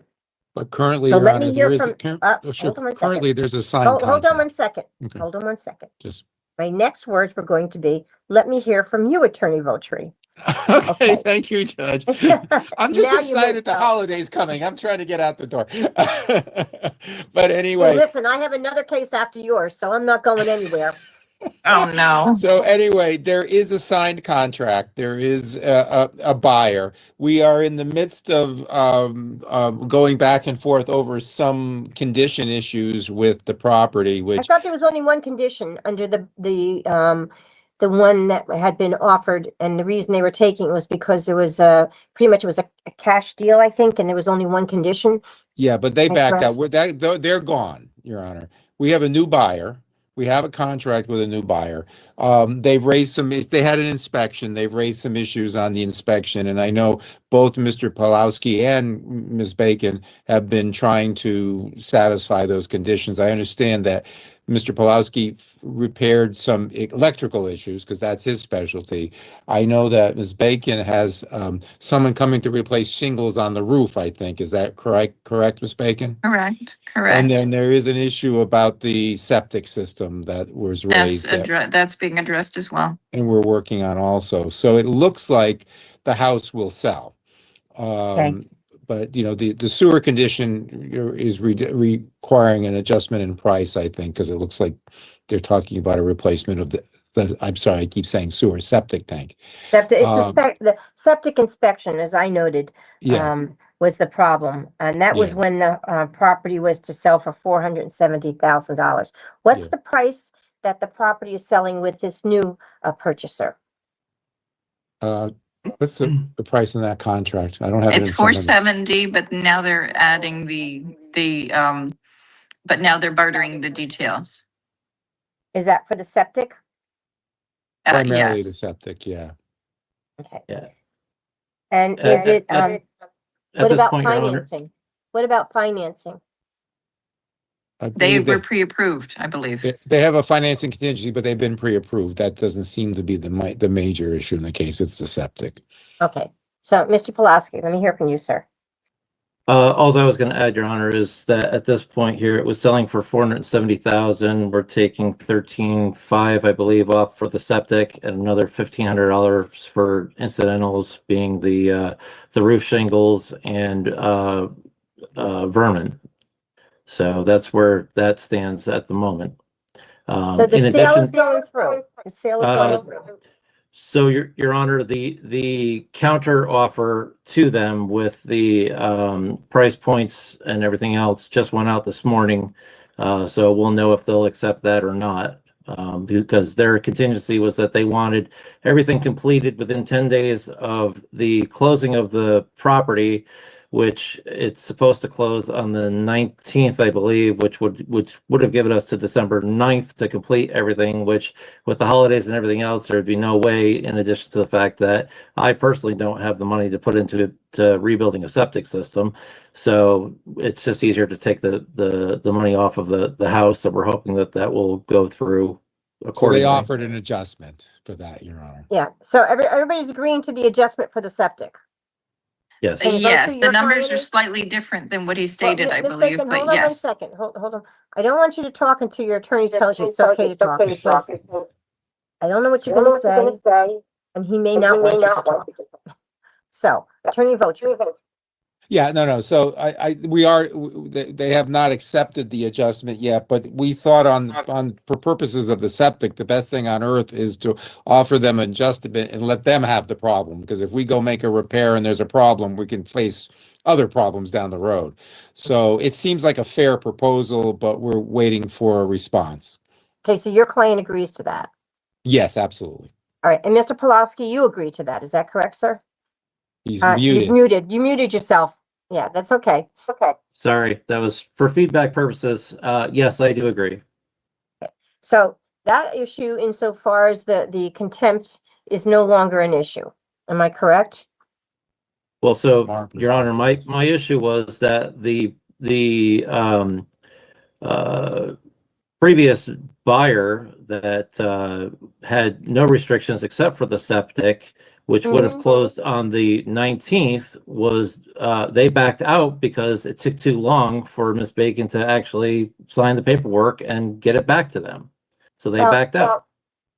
But currently, So Your let Honor, me hear there is, from, oh, sure, hold on one currently second. there's a signed Hold on contract. one second. Okay. Hold on one second. Just, My next words were going to be, let me hear from you, Attorney Votri. okay, Okay. thank you, Judge. I'm just Now you may excited the go. holiday's coming. I'm trying to get out the door. But Hey, anyway, listen, I have another case after yours, so I'm not going anywhere. Oh, no. so anyway, there is a signed contract. There is a buyer. We are in the midst of going back and forth over some condition issues with the property, I which, thought there was only one condition under the one that had been offered, and the reason they were taking it was because there was pretty much it was a cash deal, I think, and there was only one condition. yeah, but they That's backed out. correct. They're gone, Your Honor. We have a new buyer. We have a contract with a new buyer. They had an inspection. They've raised some issues on the inspection. And I know both Mr. Pawlowski and Ms. Bacon have been trying to satisfy those conditions. I understand that Mr. Pawlowski repaired some electrical issues because that's his specialty. I know that Ms. Bacon has someone coming to replace shingles on the roof, I think. Is that correct, Ms. Bacon? Correct, And then correct. there is an issue about the septic system that was raised That's being addressed as well. and we're working on also. So it looks like the house will sell. But you know, the sewer condition is requiring an adjustment in price, I think, because it looks like they're talking about a replacement of I'm sorry, I keep saying sewer, septic tank. The septic inspection, as I noted, Yeah. was the problem, and that was Yeah. when the property was to sell for $470,000. What's Yeah. the price that the property is selling with this new purchaser? What's the price in that contract? I don't have it It's in front of me. 470, but now they're adding but now they're bartering the details. Is that for the septic? Primarily the Yes. septic, yeah. Okay. Yeah. And At- is it, at- At what this about point, Your Honor, financing? What about financing? I They believe were pre-approved, I believe. they have a financing contingency, but they've been pre-approved. That doesn't seem to be the major issue in the case. It's the septic. Okay, so Mr. Pulaski, let me hear from you, sir. all I was going to add, Your Honor, is that at this point here, it was selling for 470,000. We're taking 13.5, I believe, off for the septic, and another $1,500 for incidentals, being the roof shingles and vermin. So that's where that stands at the moment. So the in sale is addition, going through. The sale is going through. so Your Honor, the counter offer to them with the price points and everything else just went out this morning. So we'll know if they'll accept that or not. Because their contingency was that they wanted everything completed within 10 days of the closing of the property, which it's supposed to close on the 19th, I believe, which would have given us to December 9th to complete everything, which with the holidays and everything else, there'd be no way, in addition to the fact that I personally don't have the money to put into rebuilding a septic system. So it's just easier to take the money off of the house. So we're hoping that will go through So accordingly. they offered an adjustment for that, Your Honor. Yeah, so everybody's agreeing to the adjustment for the septic. Yes. And Yes, Rosie, the your numbers client are is- slightly different than what he Well, stated, I Ms. believe, Bacon, but hold on 1 yes. second. Hold on. I don't want you to talk until your attorney tells you it's okay to talk, because I don't know what you're gonna say, and he may not want you to talk. So, Attorney Voce. Yeah, no. So they have not accepted the adjustment yet, but we thought for purposes of the septic, the best thing on earth is to offer them an adjustment and let them have the problem. Because if we go make a repair and there's a problem, we can face other problems down the road. So it seems like a fair proposal, but we're waiting for a response. Okay, so your client agrees to that. Yes, absolutely. All right, and Mr. Pulaski, you agree to that. Is that correct, sir? He's You muted yourself. Yeah, that's okay. Okay. Sorry, that was for feedback purposes. Yes, I do agree. So that issue, insofar as the contempt, is no longer an issue. Am I correct? Well, so Your Honor, my issue was that the previous buyer that had no restrictions except for the septic which would have closed on the 19th, was they backed out because it took too long for Miss Bacon to actually sign the paperwork and get it back to them. So they backed out.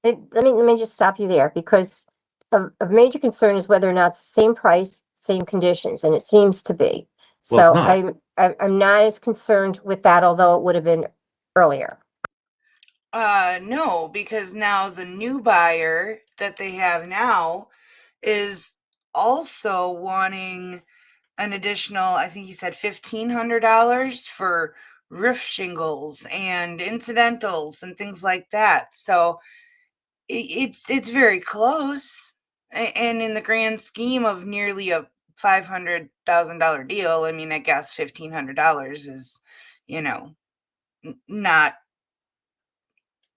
Let me just stop you there, because of major concern is whether or not it's the same price, same conditions, and it seems to be. Well, So it's not. I'm not as concerned with that, although it would have been earlier. No, because now the new buyer that they have now is also wanting an additional, I think he said $1,500 for roof shingles and incidentals and things like that. So it's very close. And in the grand scheme of nearly a $500,000 deal, I mean, I guess $1,500 is, not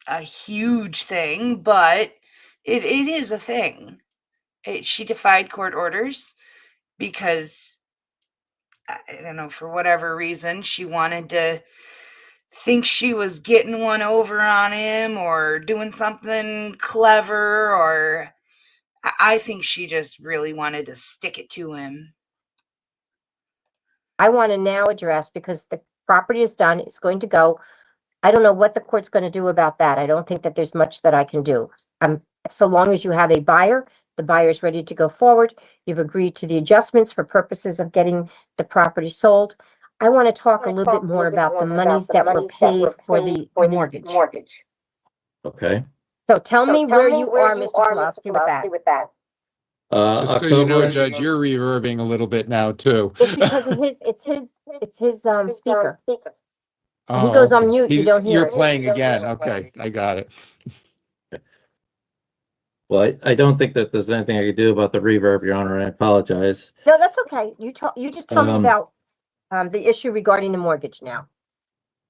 a huge thing, but it is a thing. She defied court orders because, I don't know, for whatever reason, she wanted to think she was getting one over on him or doing something clever, or I think she just really wanted to stick it to him. I want to now address, because the property is done, it's going to go. I don't know what the court's going to do about that. I don't think that there's much that I can do. So long as you have a buyer, the buyer is ready to go forward. You've agreed to the adjustments for purposes of getting the property sold. I want to talk a little bit more about the monies that were paid for the mortgage. Okay. So tell me where you are, Mr. Pulaski, with that. Just so you know, Judge, you're reverbing a little bit now too. It's because of it's his speaker. Oh, He goes on okay. mute, you don't hear You're it. playing again. Okay, I got it. Well, I don't think that there's anything I could do about the reverb, Your Honor. I apologize. No, that's okay. You just tell me about the issue regarding the mortgage now.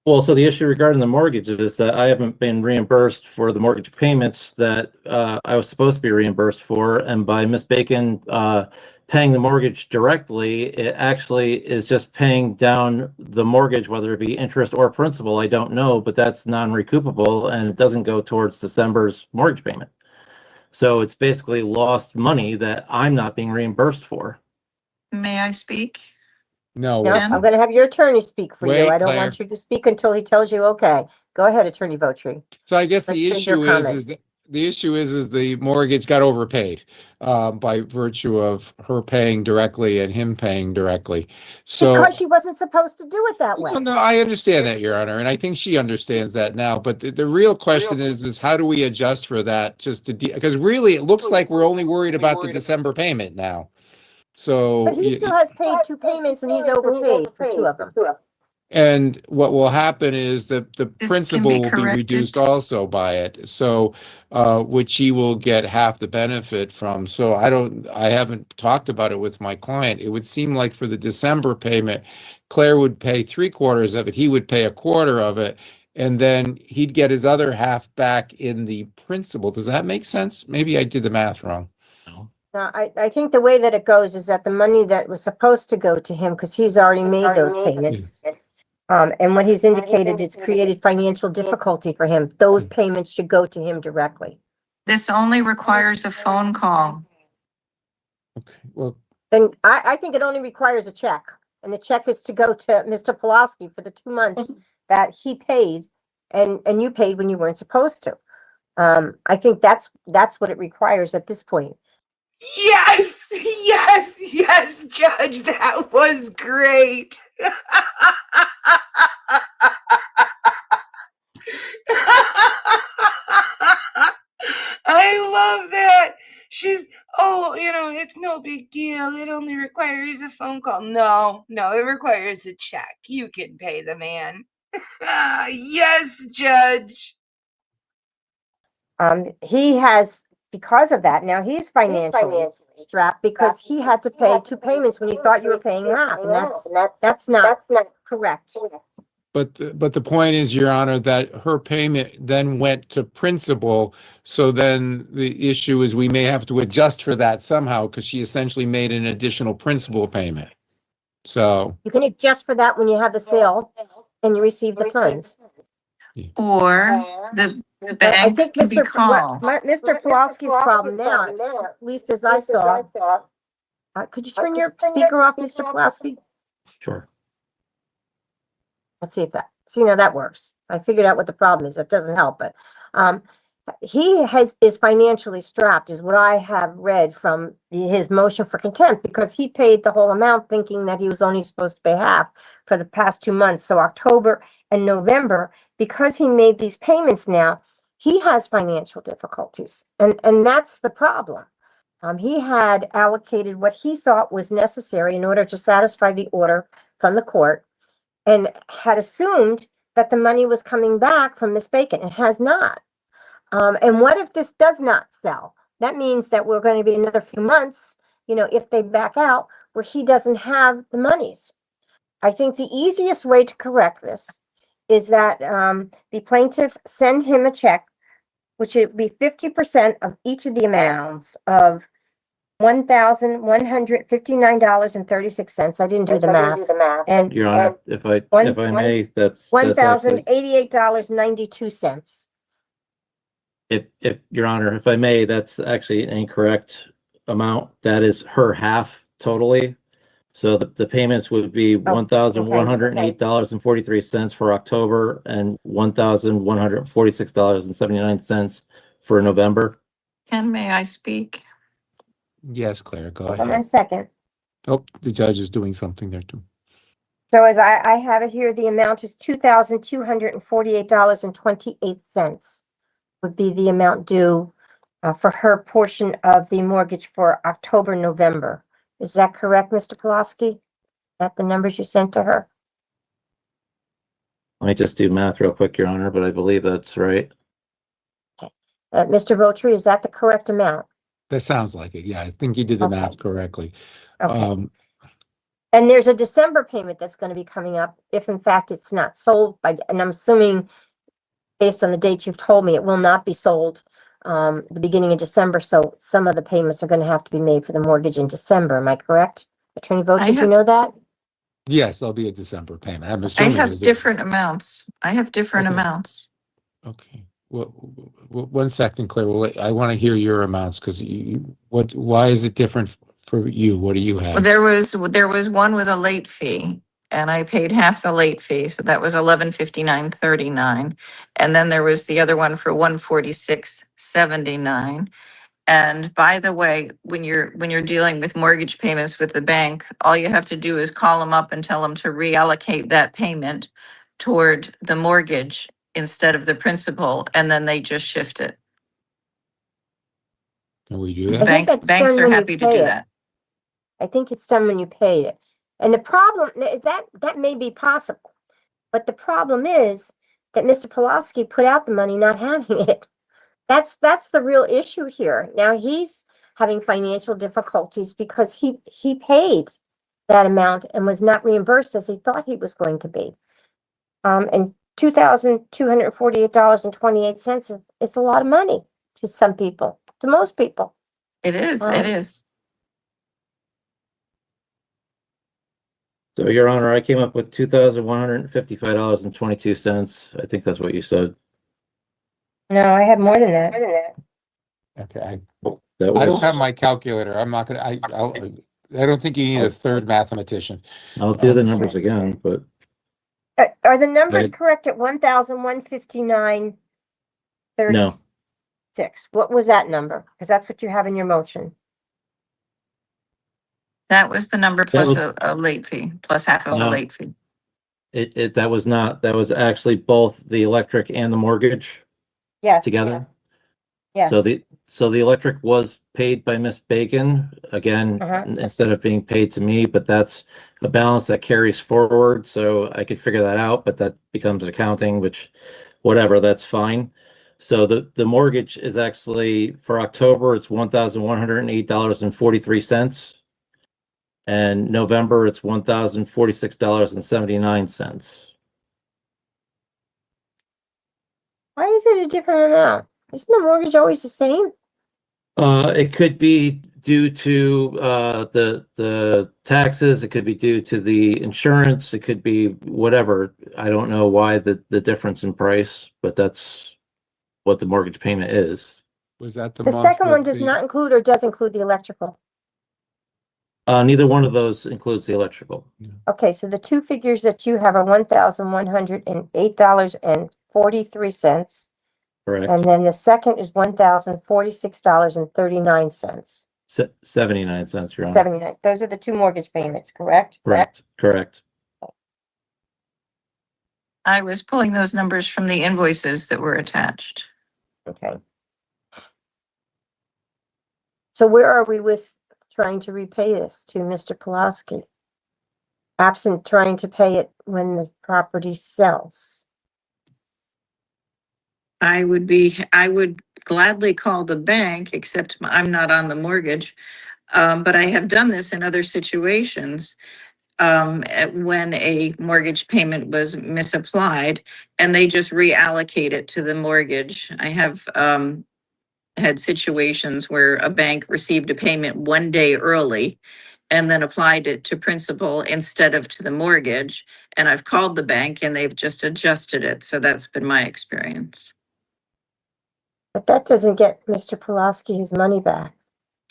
Well, so the issue regarding the mortgage is that I haven't been reimbursed for the mortgage payments that I was supposed to be reimbursed for, and by Miss Bacon paying the mortgage directly, it actually is just paying down the mortgage, whether it be interest or principal. I don't know, but that's non-recoupable, and it doesn't go towards December's mortgage payment. So it's basically lost money that I'm not being reimbursed for. May I speak? No, No, wait, I'm going to have your attorney speak for you. Wait, I don't Claire. want you to speak until he tells you okay. Go ahead, Attorney Votri. So I guess Let's the hear your issue is comments. the issue is the mortgage got overpaid by virtue of her paying directly and him paying directly. So Because she wasn't supposed to do it that way. well, no, I understand that, Your Honor, and I think she understands that now. But the real question is how do we adjust for that? Just to because really it looks like we're only worried about the December payment now. So But he still has paid 2 payments and he's overpaid for 2 of them. and what will happen is the can principal be will be corrected. reduced also by it. So which he will get half the benefit from. So I haven't talked about it with my client. It would seem like for the December payment, Claire would pay 3/4 of it. He would pay 1/4 of it. And then he'd get his other half back in the principal. Does that make sense? Maybe I did the math wrong. Now, I think the way that it goes is that the money that was supposed to go to him, because he's already made those payments, and what he's indicated, it's created financial difficulty for him. Those payments should go to him directly. This only requires a phone call. Okay, well, Then I think it only requires a check, and the check is to go to Mr. Pulaski for the 2 months that he paid and you paid when you weren't supposed to. I think that's what it requires at this point. Yes, Judge, that was great. I love that. She's, it's no big deal. It only requires a phone call. No, it requires a check. You can pay the man. Yes, Judge. He has, because of that, now he's financially strapped because he had to pay 2 payments when he thought you were paying half, and that's not correct. but the point is, Your Honor, that her payment then went to principal. So then the issue is we may have to adjust for that somehow because she essentially made an additional principal payment. So You can adjust for that when you have the sale and you receive the funds. or the I bank think can be Mr. called. Mr. Pulaski's problem now, at least as I saw. Could you turn your speaker off, Mr. Pulaski? Sure. Let's see if now that works. I figured out what the problem is. That doesn't help, but he is financially strapped, is what I have read from his motion for contempt, because he paid the whole amount thinking that he was only supposed to pay half for the past 2 months. So October and November, because he made these payments now, he has financial difficulties, and that's the problem. He had allocated what he thought was necessary in order to satisfy the order from the court, and had assumed that the money was coming back from Miss Bacon. It has not. And what if this does not sell? That means that we're going to be another few months, if they back out, where he doesn't have the monies. I think the easiest way to correct this is that the plaintiff send him a check, which would be 50% of each of the amounts of $1,159.36. I didn't do the math. And Your Honor, if I may, that's actually, $1,088.92. if Your Honor, if I may, that's actually an incorrect amount. That is her half totally. So the payments would be $1,108.43 for October and $1,146.79 for November. Ken, may I speak? Yes, Claire, go Hold on a ahead. second. Oh, the judge is doing something there too. So as I have it here, the amount is $2,248.28 would be the amount due for her portion of the mortgage for October, November. Is that correct, Mr. Pulaski? That the numbers you sent to her? Let me just do math real quick, Your Honor, but I believe that's right. Mr. Votri, is that the correct amount? That sounds like it. Yeah, I think you did the Okay. math correctly. Okay. And there's a December payment that's going to be coming up if in fact it's not sold by, and I'm assuming based on the dates you've told me, it will not be sold the beginning of December. So some of the payments are going to have to be made for the mortgage in December. Am I correct? Attorney Vogt, did you know that? Yes, there'll be a December payment. I'm I assuming. have there's different amounts. I have different Okay. amounts. Okay. Well, 1 second, Claire. I want to hear your amounts because why is it different for you? What do you Well, have? there was one with a late fee, and I paid half the late fee, so that was $1159.39. And then there was the other one for $146.79. And by the way, when you're dealing with mortgage payments with the bank, all you have to do is call them up and tell them to reallocate that payment toward the mortgage instead of the principal, and then they just shift it. Can we do I that? think that's Banks done are when you happy to pay do it. that. I think it's done when you pay it. And the problem is that may be possible. But the problem is that Mr. Pulaski put out the money not having it. That's the real issue here. Now he's having financial difficulties because he paid that amount and was not reimbursed as he thought he was going to be. And $2,248.28 is a lot of money to some people, to most people. It is, it is. So, Your Honor, I came up with $2,155.22. I think that's what you said. No, I have more than that. Okay. I That don't was, have my calculator. I'm not gonna. I don't think you need a third mathematician. I'll do the numbers again, but Are the numbers Right. correct at 1,159.36? no, What was that number? Because that's what you have in your motion. That was the number plus was- a late fee, plus half of a No. late fee. that was not, that was actually both the electric and the mortgage Yes. together. Yes. So the electric was paid by Miss Bacon, again, Uh-huh. instead of being paid to me, but that's a balance that carries forward, so I could figure that out, but that becomes accounting, which, whatever, that's fine. So the mortgage is actually, for October, it's $1,108.43. And November, it's $1,046.79. Why is it a different amount? Isn't the mortgage always the same? It could be due to the taxes, it could be due to the insurance, it could be whatever. I don't know why the difference in price, but that's what the mortgage payment is. Was that the The month second one with does the, not include or does include the electrical. Neither one of those includes the electrical. Okay, so the two figures that you have are $1,108.43. Correct. And then the second is $1,046.39. 79 cents, Your Honor. 79. Those are the two mortgage payments, correct? Correct. I was pulling those numbers from the invoices that were attached. Okay. So where are we with trying to repay this to Mr. Pulaski? Absent trying to pay it when the property sells. I would gladly call the bank, except I'm not on the mortgage. But I have done this in other situations. When a mortgage payment was misapplied and they just reallocate it to the mortgage. I have, had situations where a bank received a payment one day early and then applied it to principal instead of to the mortgage. And I've called the bank and they've just adjusted it. So that's been my experience. But that doesn't get Mr. Pulaski his money back.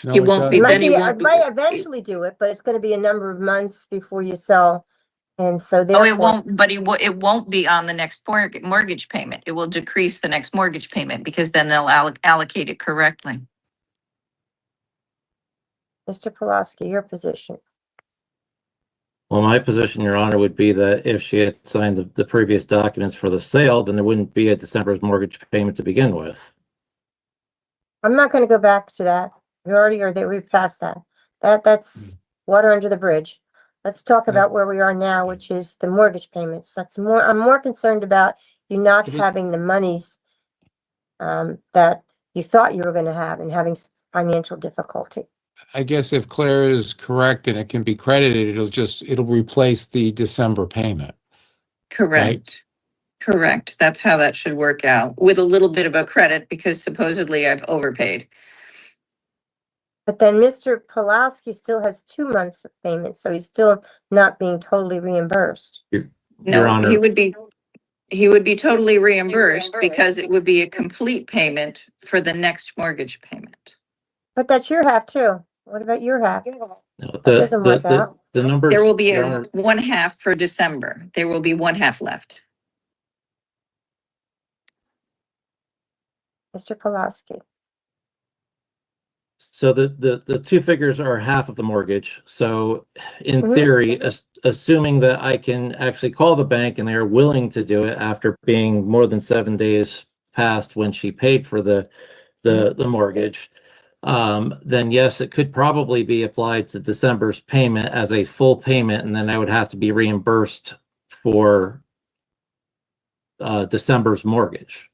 no, He it won't be, doesn't. then he won't It be. might eventually do it, but it's going to be a number of months before you sell. And so Oh, therefore. it won't, but it won't be on the next mortgage payment. It will decrease the next mortgage payment because then they'll allocate it correctly. Mr. Pulaski, your position. Well, my position, Your Honor, would be that if she had signed the previous documents for the sale, then there wouldn't be a December's mortgage payment to begin with. I'm not going to go back to that. We already are there. We've passed that. That's water under the bridge. Let's talk about where we are now, which is the mortgage payments. I'm more concerned about you not having the monies that you thought you were going to have and having financial difficulty. I guess if Claire is correct and it can be credited, it'll replace the December payment. Correct. Correct. That's how that should work out, with a little bit of a credit because supposedly I've overpaid. But then Mr. Pulaski still has 2 months of payment, so he's still not being totally reimbursed. Your No, Honor, he would be totally reimbursed because it would be a complete payment for the next mortgage payment. But that's your half too. What about your half? no, That doesn't work out. the numbers. There will be Your a Honor, one half for December. There will be one half left. Mr. Pulaski. So the two figures are half of the mortgage. So in Mhm. theory, assuming that I can actually call the bank and they are willing to do it after being more than 7 days past when she paid for the mortgage, then yes, it could probably be applied to December's payment as a full payment, and then I would have to be reimbursed for December's mortgage.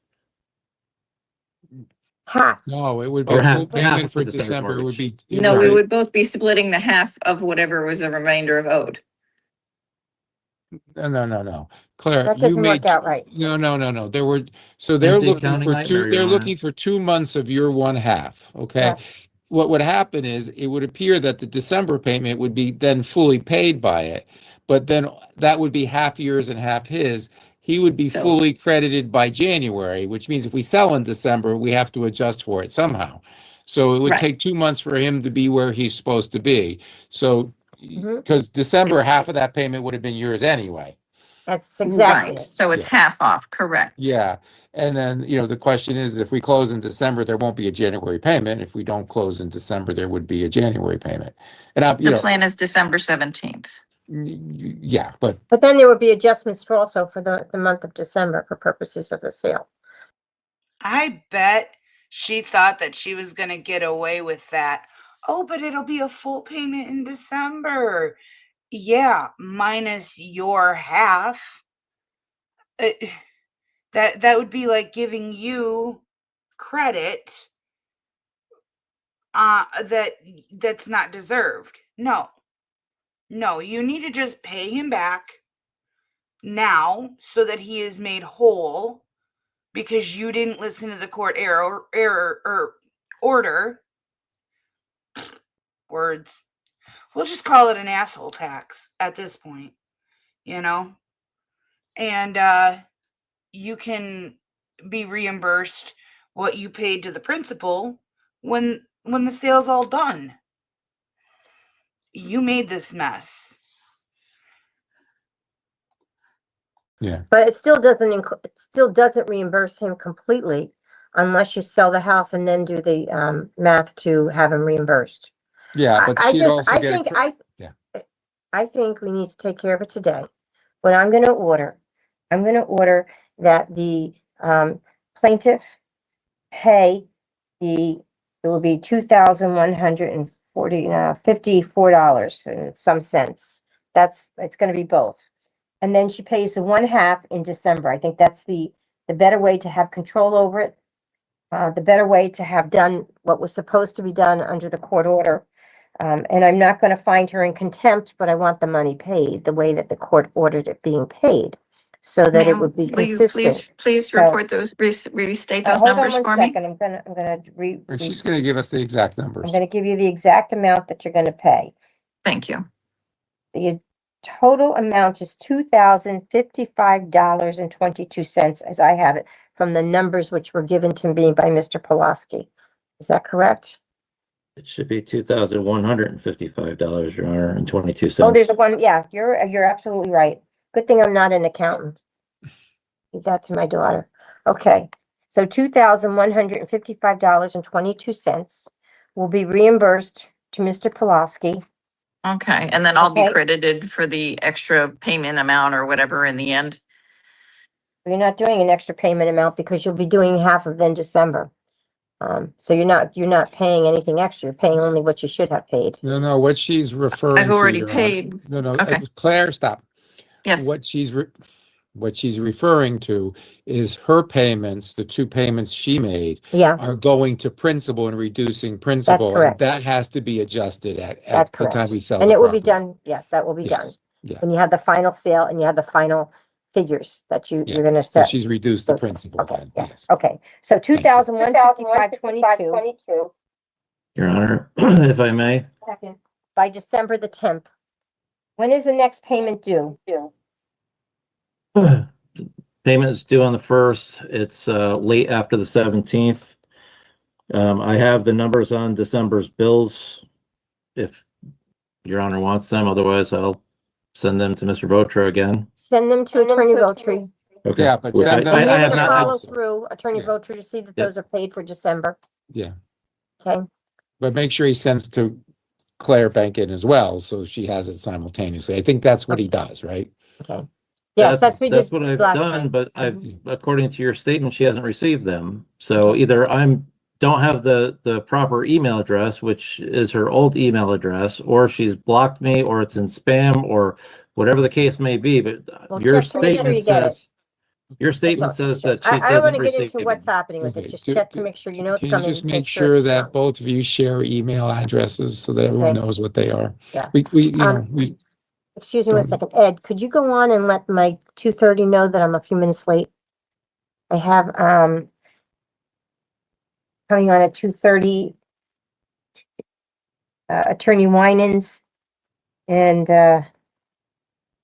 Half. No, it would be Or a half- full half payment of for the December December. It would mortgage. be. No, we Right. would both be splitting the half of whatever was the remainder of owed. No. Claire, That you doesn't made. work out right. No. So That's the looking accounting for nightmare, they're Your looking for 2 months of your one half, okay? Yes. What would happen is it would appear that the December payment would be then fully paid by it, but then that would be half yours and half his. He would be So- fully credited by January, which means if we sell in December, we have to adjust for it somehow. So it would Right. take 2 months for him to be where he's supposed to be. So, Mhm. because December, It's- half of that payment would have been yours anyway. That's exactly Right, it. so it's Yeah. half off, correct? Yeah, and then, the question is, if we close in December, there won't be a January payment. If we don't close in December, there would be a January payment. And The plan is December 17th. yeah, but But then there would be adjustments for also for the month of December for purposes of the sale. I bet she thought that she was going to get away with that. Oh, but it'll be a full payment in December. Yeah, minus your half. That would be like giving you credit that's not deserved. No, you need to just pay him back now so that he is made whole because you didn't listen to the court order. Words. We'll just call it an asshole tax at this point. and you can be reimbursed what you paid to the principal when the sale's all done. You made this mess. Yeah. But it still doesn't it still doesn't reimburse him completely unless you sell the house and then do the math to have him reimbursed. Yeah, but she'd also get yeah. I think we need to take care of it today. What I'm going to order that the plaintiff pay it will be $2,154 and some cents. It's going to be both. And then she pays the one half in December. I think that's the better way to have control over it. The better way to have done what was supposed to be done under the court order. And I'm not going to find her in contempt, but I want the money paid the way that the court ordered it being paid, so that it Ma'am, would be will you consistent. please So- report those, restate those Hold on numbers one for me? second. I'm gonna And she's going to give us the exact numbers. I'm gonna give you the exact amount that you're gonna pay. Thank you. The total amount is $2,055.22, as I have it, from the numbers which were given to me by Mr. Pulaski. Is that correct? It should be $2,155, Your Honor, and 22 Oh, there's cents. a one, yeah, you're absolutely right. Good thing I'm not an accountant. Give that to my daughter. Okay, so $2,155.22 will be reimbursed to Mr. Pulaski. Okay, and then I'll be Okay. credited for the extra payment amount or whatever in the end? You're not doing an extra payment amount because you'll be doing half of in December. So you're not paying anything extra. You're paying only what you should have paid. No, what she's referring to. I've already Your Honor- paid. No, Okay. Claire, stop. Yes, What she's referring to is her payments, the two payments she made, Yeah, are going to principal and reducing principal. correct. And that has to be adjusted at that's the time correct. we sell And the it will be property. done, yes, that will be done. Yes, yeah. When you have the final sale and you have the final figures that Yeah. you're gonna So set. she's reduced the Okay, principal Okay, then, yes, yes. okay. So you. 2,155.22 Your Honor, if I may, second by December the 10th. When is the next payment due? payment is due on the 1st. It's late after the 17th. I have the numbers on December's bills if Your Honor wants them. Otherwise, I'll send them to Mr. Votra again. Send them to Attorney Votri. Okay. Yeah, but Which send them- And I you're have gonna not. follow through, Attorney Yeah. Votri, to see that Yep. those are paid for December, Yeah, okay? but make sure he sends to Claire Bankin as well, so she has it simultaneously. I think that's what he does, right? Okay. Yes, that's what we did what I've last done, time. but according to your statement, she hasn't received them. So Okay. either don't have the proper email address, which is her old email address, or she's blocked me, or it's in spam, or whatever the case may be. But Well, your check to make sure you statement get it. says that she I don't doesn't want to get receive into what's them. happening with it. Okay, Just do- check to do- make sure you know it's Can you coming. just make sure it that comes. both of you share email addresses so that everyone Okay. knows what they are? Yeah. We Excuse me one Don't- second. Ed, could you go on and let my 2:30 know that I'm a few minutes late? I have, coming on at 2:30, Attorney Winans and, the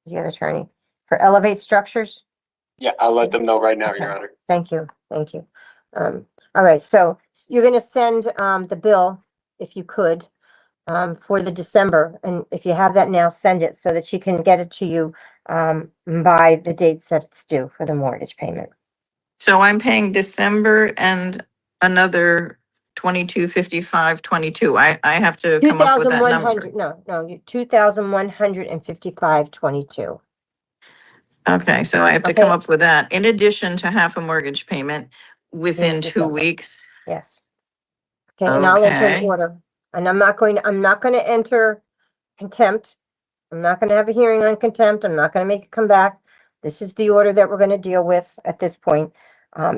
other attorney for Elevate Structures. Yeah, I'll let them know right now, Okay. Your Honor. Thank you, thank you. All right, so you're gonna send, the bill, if you could, for the December, and if you have that now, send it so that she can get it to you, by the dates that it's due for the mortgage payment. so I'm paying December and another 2255.22. I have to come up with that number. 2,100, no, 2,155.22. Okay, so I have to come Okay. up with that in addition to half a mortgage payment within In 2 December. weeks. Yes. Okay, and I'll enter an Okay. order, and I'm not gonna enter contempt. I'm not gonna have a hearing on contempt. I'm not gonna make it come back. This is the order that we're gonna deal with at this point.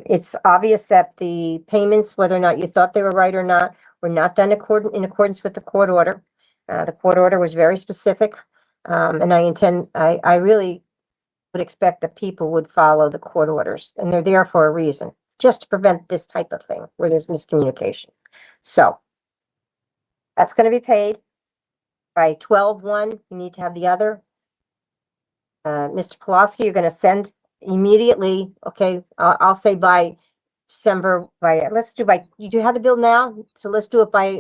It's obvious that the payments, whether or not you thought they were right or not, were not done in accordance with the court order. The court order was very specific, and I really would expect that people would follow the court orders, and they're there for a reason, just to prevent this type of thing where there's miscommunication. So that's going to be paid by 12/1. You need to have the other. Mr. Pulaski, you're going to send immediately, okay, I'll say by December, let's do you do have the bill now? So let's do it by,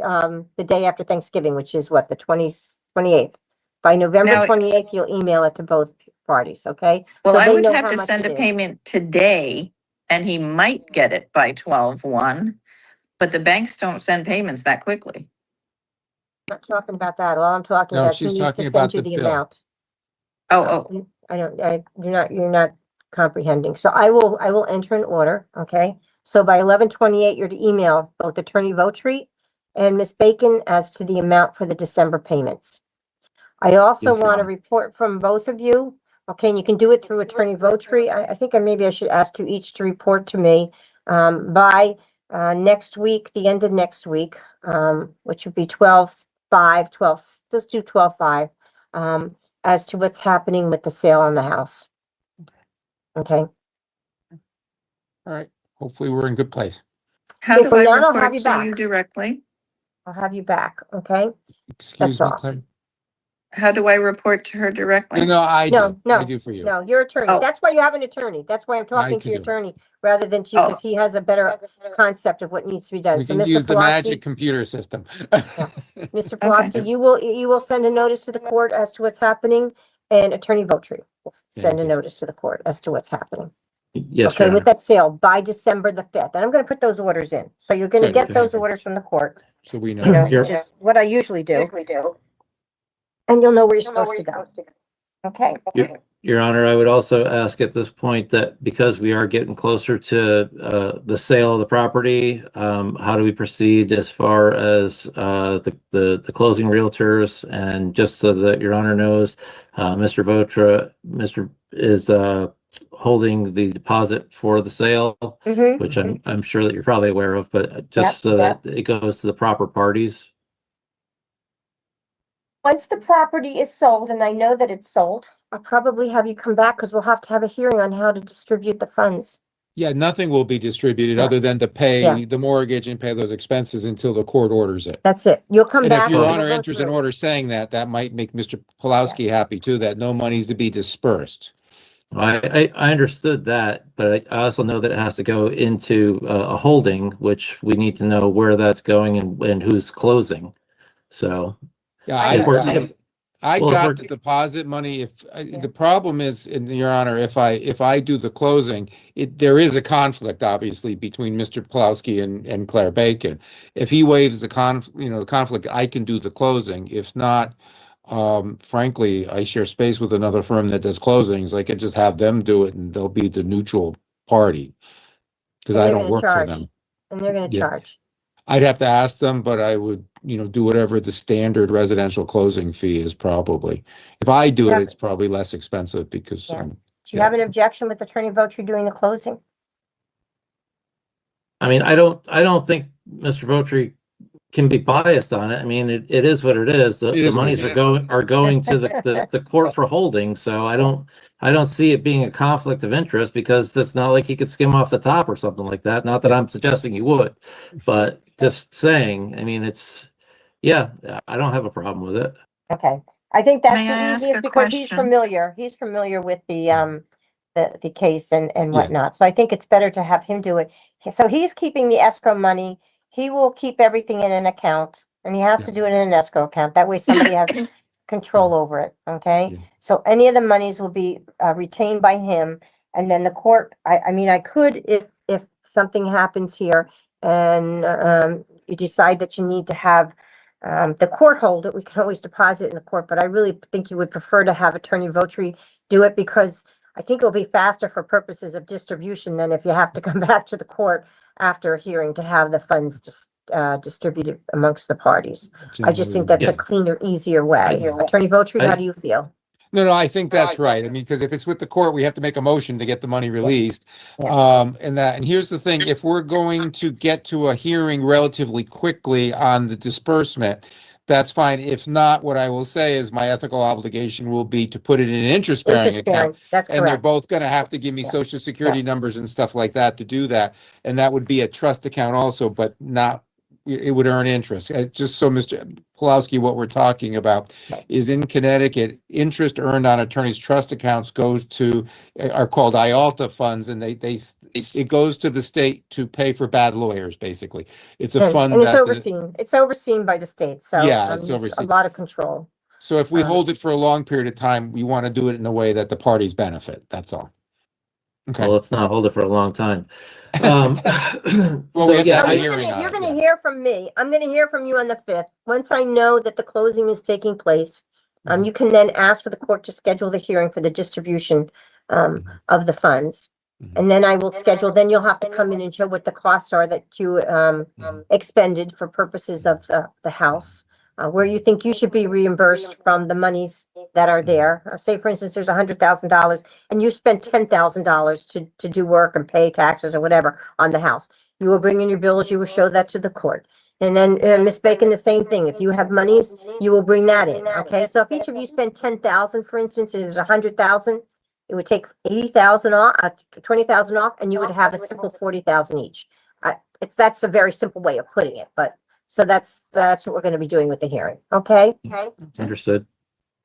the day after Thanksgiving, which is what, the 28th. By November Now- 28th, you'll email it to both parties, okay? Well, So I they would know have how to much send it a is. payment today and he might get it by 12/1, but the banks don't send payments that quickly. I'm not talking about that. All I'm talking No, about, he she's needs talking to about send you the the bill. amount. Oh, You're not comprehending. So I will enter an order, okay? So by 11/28, you're to email both Attorney Votri and Ms. Bacon as to the amount for the December payments. I also Yes, Your want a Honor. report from both of you, okay? And you can do it through Attorney Votri. I think maybe I should ask you each to report to me, by, next week, the end of next week, which would be 12/5, let's do 12/5, as to what's happening with the sale on the house. Okay, All right. Hopefully we're in good place. how Okay, do from I now on, I'll have report you to you back. directly? I'll have you back, okay? Excuse That's me, all. Claire. How do I report to her directly? No, I No, do. no, I do for you. No, your attorney. Oh. That's why you have an attorney. That's why I'm talking to could your do it. attorney rather than to you, because he has a better concept of what needs to be done. We So, can Mr. use the magic Pulaski, computer system. Mr. Okay. Pulaski, you will send a notice to the court as to what's happening, and Attorney Votri will send Thank a you. notice to the court as to what's happening. Yes, Okay, Your with Honor. that sale by December the 5th. And I'm gonna put those orders in. So you're gonna Good, get good. those orders from the court, So we you know, know. which is what I usually do. And you'll know where you're supposed to go. Okay? Your Honor, I would also ask at this point that because we are getting closer to the sale of the property, how do we proceed as far as the closing realtors? And just so that Your Honor knows, Mr. Votra, is holding the deposit for the sale, Mm-hmm. which I'm sure that you're probably aware of, but just so that it goes to the proper parties. Once the property is sold, and I know that it's sold, I'll probably have you come back because we'll have to have a hearing on how to distribute the funds. Yeah, nothing will be distributed Yeah. other than to pay Yeah. the mortgage and pay those expenses until the court orders it. That's it. You'll come And back. if Your and we'll Honor go enters an through. order saying that, that might make Mr. Pulowski happy too, that no money's to be dispersed. I understood that, but I also know that it has to go into a holding, which we need to know where that's going and who's closing. So Yeah, if we're, I well, if got we're- the deposit money. The problem is, in Your Honor, if I do the closing, there is a conflict obviously between Mr. Pulowski and Claire Bacon. If he waives the conflict, I can do the closing. If not, frankly, I share space with another firm that does closings. I could just have them do it and they'll be the neutral party because And I they're don't gonna work for charge. them. And they're gonna Yeah. charge. I'd have to ask them, but I would, do whatever the standard residential closing fee is probably. If I do Yeah. it, it's probably less expensive because Yeah. I'm, Do you have an objection with Attorney Votri doing the closing? I mean, I don't think Mr. Votri can be biased on it. I mean, it is what it is. It The is what monies it are going to the court for holding. So I don't see it being a conflict of interest because it's not like he could skim off the top or something like that. Not that I'm suggesting he would, but just saying, I mean, I don't have a problem with it. Okay. I think that's May I the ask easiest a because he's question? familiar. He's familiar with the case and Yeah. whatnot. So I think it's better to have him do it. So he's keeping the escrow money. He will keep everything in an account and he has Yeah. to do it in an escrow account. That way somebody has control over it. Okay. Yeah. So any of the monies will be retained by him. And then the court, I mean, I could, if something happens here and you decide that you need to have the court hold it, we can always deposit in the court, but I really think you would prefer to have Attorney Votri do it because I think it'll be faster for purposes of distribution than if you have to come back to the court after a hearing to have the funds just distributed amongst the parties. I just think that's a cleaner, easier way. Attorney Votri, how do you feel? No, I think that's right. I mean, because if it's with the court, we have to make a motion to get the money released. Yeah. And here's the thing, if we're going to get to a hearing relatively quickly on the disbursement, that's fine. If not, what I will say is my ethical obligation will be to put it in an interest-bearing account. That's And they're correct. both going to have to give me Yeah. social security numbers and stuff like that to do that. And that would be a trust account also, but not it would earn interest. Just so Mr. Pulowski, what we're talking about is in Connecticut, interest earned on attorneys' trust accounts goes to, are called IALTA funds, and it goes to the state to pay for bad lawyers, basically. It's a fund And it's that, overseen by the state, so yeah, it's there's overseen. a lot of control. So if we Um, hold it for a long period of time, we want to do it in a way that the parties benefit. That's all. Okay. Well, let's not hold it for a long time. Well, So, we have to yeah, have a I- hearing on You're it, gonna yeah. hear from me. I'm gonna hear from you on the 5th. Once I know that the closing is taking place, Mhm. you can then ask for the court to schedule the hearing for the distribution of the funds. Mhm. And then I will schedule, then you'll have to come in and show what the costs are that you expended for purposes of the house. Where you think you should be reimbursed from the monies that are there. Say, for instance, there's $100,000 and you spent $10,000 to do work and pay taxes or whatever on the house. You will bring in your bills, you will show that to the court. And then Ms. Bacon, the same thing. If you have monies, you will bring that in, okay? So if each of you spend 10,000, for instance, and there's 100,000, it would take 80,000 off, 20,000 off, and you would have a simple 40,000 each. That's a very simple way of putting it, but so that's what we're going to be doing with the hearing, okay? understood.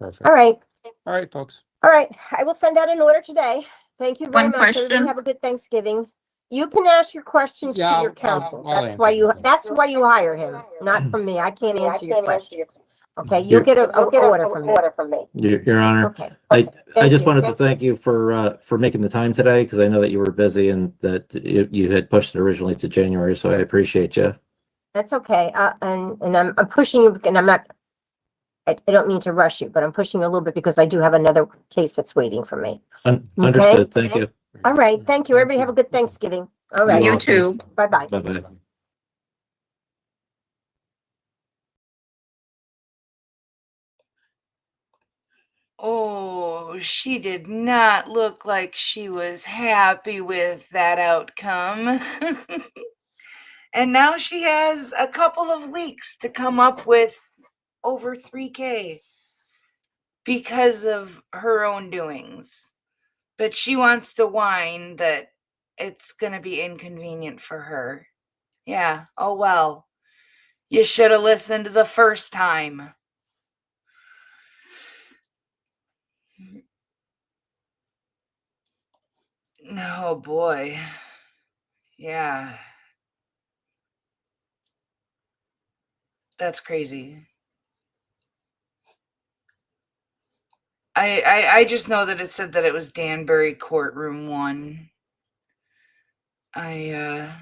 Perfect. All right. All right, folks. All right, I will send out an order today. Thank you very One much. Everybody question. have a good Thanksgiving. You can ask your questions to Yeah, your I'll counsel. answer That's why you hire him, not from me. I can't answer your questions. Okay, you'll get an order from me. Your Honor, Okay. I Thank just you. wanted to thank you for making the time today, because I know that you were busy and that you had pushed it originally to January, so I appreciate you. That's okay. And I'm pushing you, and I don't mean to rush you, but I'm pushing you a little bit because I do have another case that's waiting for me. Understood, thank you. All right, thank you. Everybody have a good Thanksgiving. All right. You too. Bye-bye. Bye-bye. Oh, she did not look like she was happy with that outcome. And now she has a couple of weeks to come up with over 3K because of her own doings. But she wants to whine that it's going to be inconvenient for her. Yeah, oh well. You should have listened the first time. Oh boy. Yeah. That's crazy. I just know that it said that it was Danbury Courtroom 1. I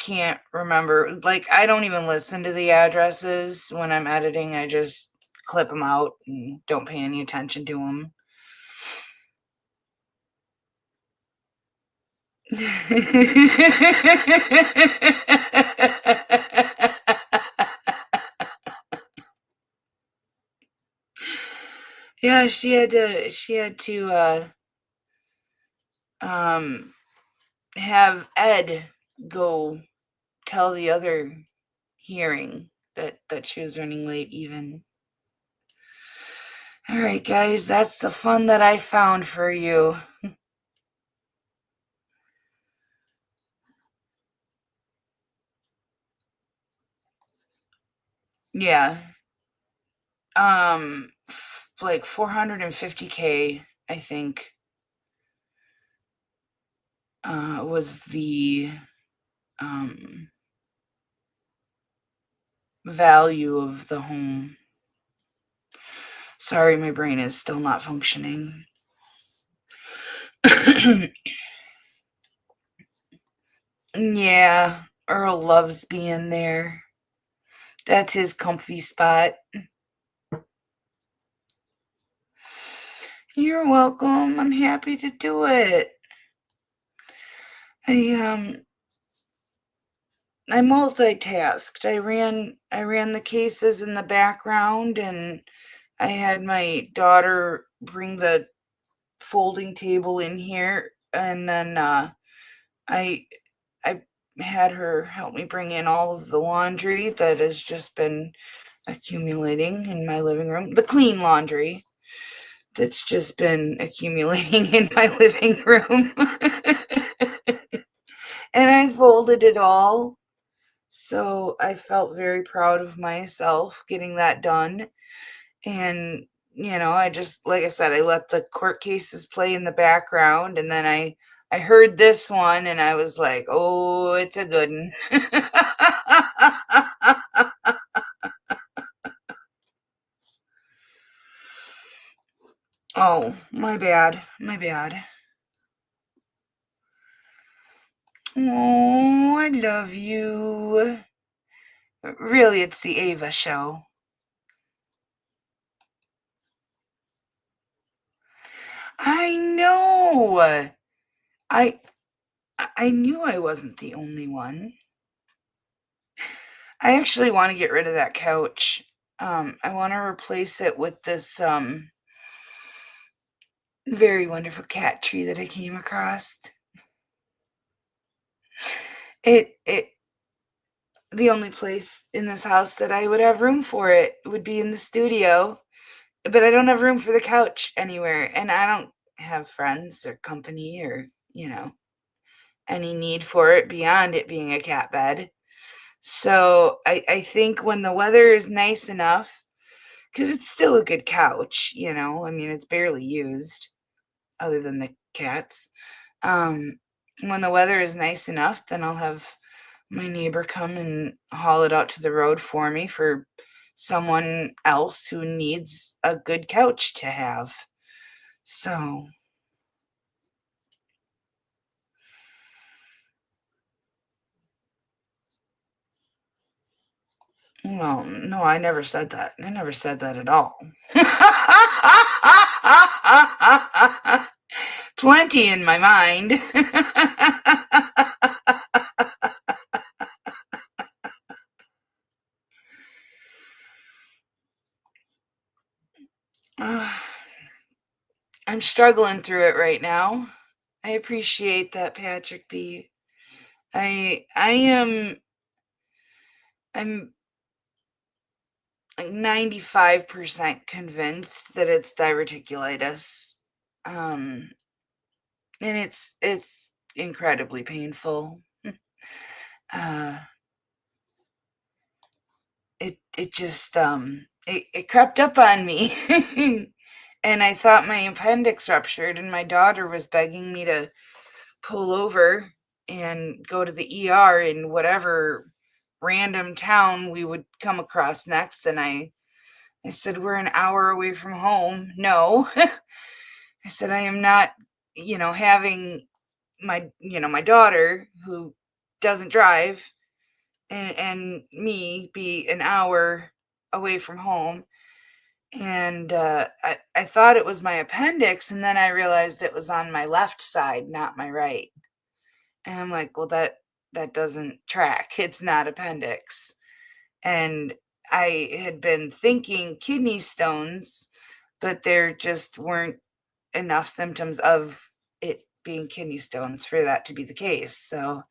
can't remember. Like, I don't even listen to the addresses when I'm editing. I just clip them out and don't pay any attention to them. Yeah, she had to have Ed go tell the other hearing that she was running late even. All right, guys, that's the fun that I found for you. Yeah. Like 450K, I think, was the value of the home. Sorry, my brain is still not functioning. Yeah, Earl loves being there. That's his comfy spot. You're welcome. I'm happy to do it. I multitasked. I ran the cases in the background, and I had my daughter bring the folding table in here, and then I had her help me bring in all of the laundry that has just been accumulating in my living room. The clean laundry that's just been accumulating in my living room. And I folded it all So I felt very proud of myself getting that done. And, I just, like I said, I let the court cases play in the background. And then I heard this one and I was like, oh, it's a good one. Oh, my bad. My bad. Oh, I love you. Really, it's the Ava show. I know. I I knew I wasn't the only one. I actually want to get rid of that couch. I want to replace it with this very wonderful cat tree that I came across. It the only place in this house that I would have room for it would be in the studio, but I don't have room for the couch anywhere, and I don't have friends or company or, any need for it beyond it being a cat bed. So I think when the weather is nice enough, because it's still a good couch, I mean, it's barely used other than the cats. When the weather is nice enough, then I'll have my neighbor come and haul it out to the road for me for someone else who needs a good couch to have. So, well, no, I never said that. I never said that at all. Plenty in my mind. I'm struggling through it right now. I appreciate that, Patrick B. I'm like 95% convinced that it's diverticulitis. And it's incredibly painful. It just it crept up on me. And I thought my appendix ruptured, and my daughter was begging me to pull over and go to the ER in whatever random town we would come across next. And I said, we're an hour away from home. No. I said, I am not, having my daughter who doesn't drive and me be an hour away from home. And I thought it was my appendix, and then I realized it was on my left side, not my right. And I'm like, well, that doesn't track. It's not appendix. And I had been thinking kidney stones, but there just weren't enough symptoms of it being kidney stones for that to be the case. So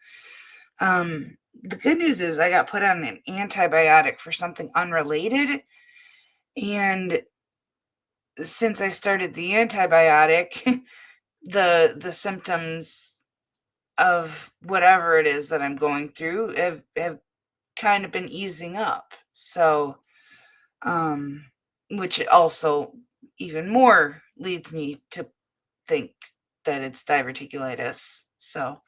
the good news is I got put on an antibiotic for something unrelated. And since I started the antibiotic, the symptoms of whatever it is that I'm going through have kind of been easing up. So, which also even more leads me to think that it's diverticulitis. So,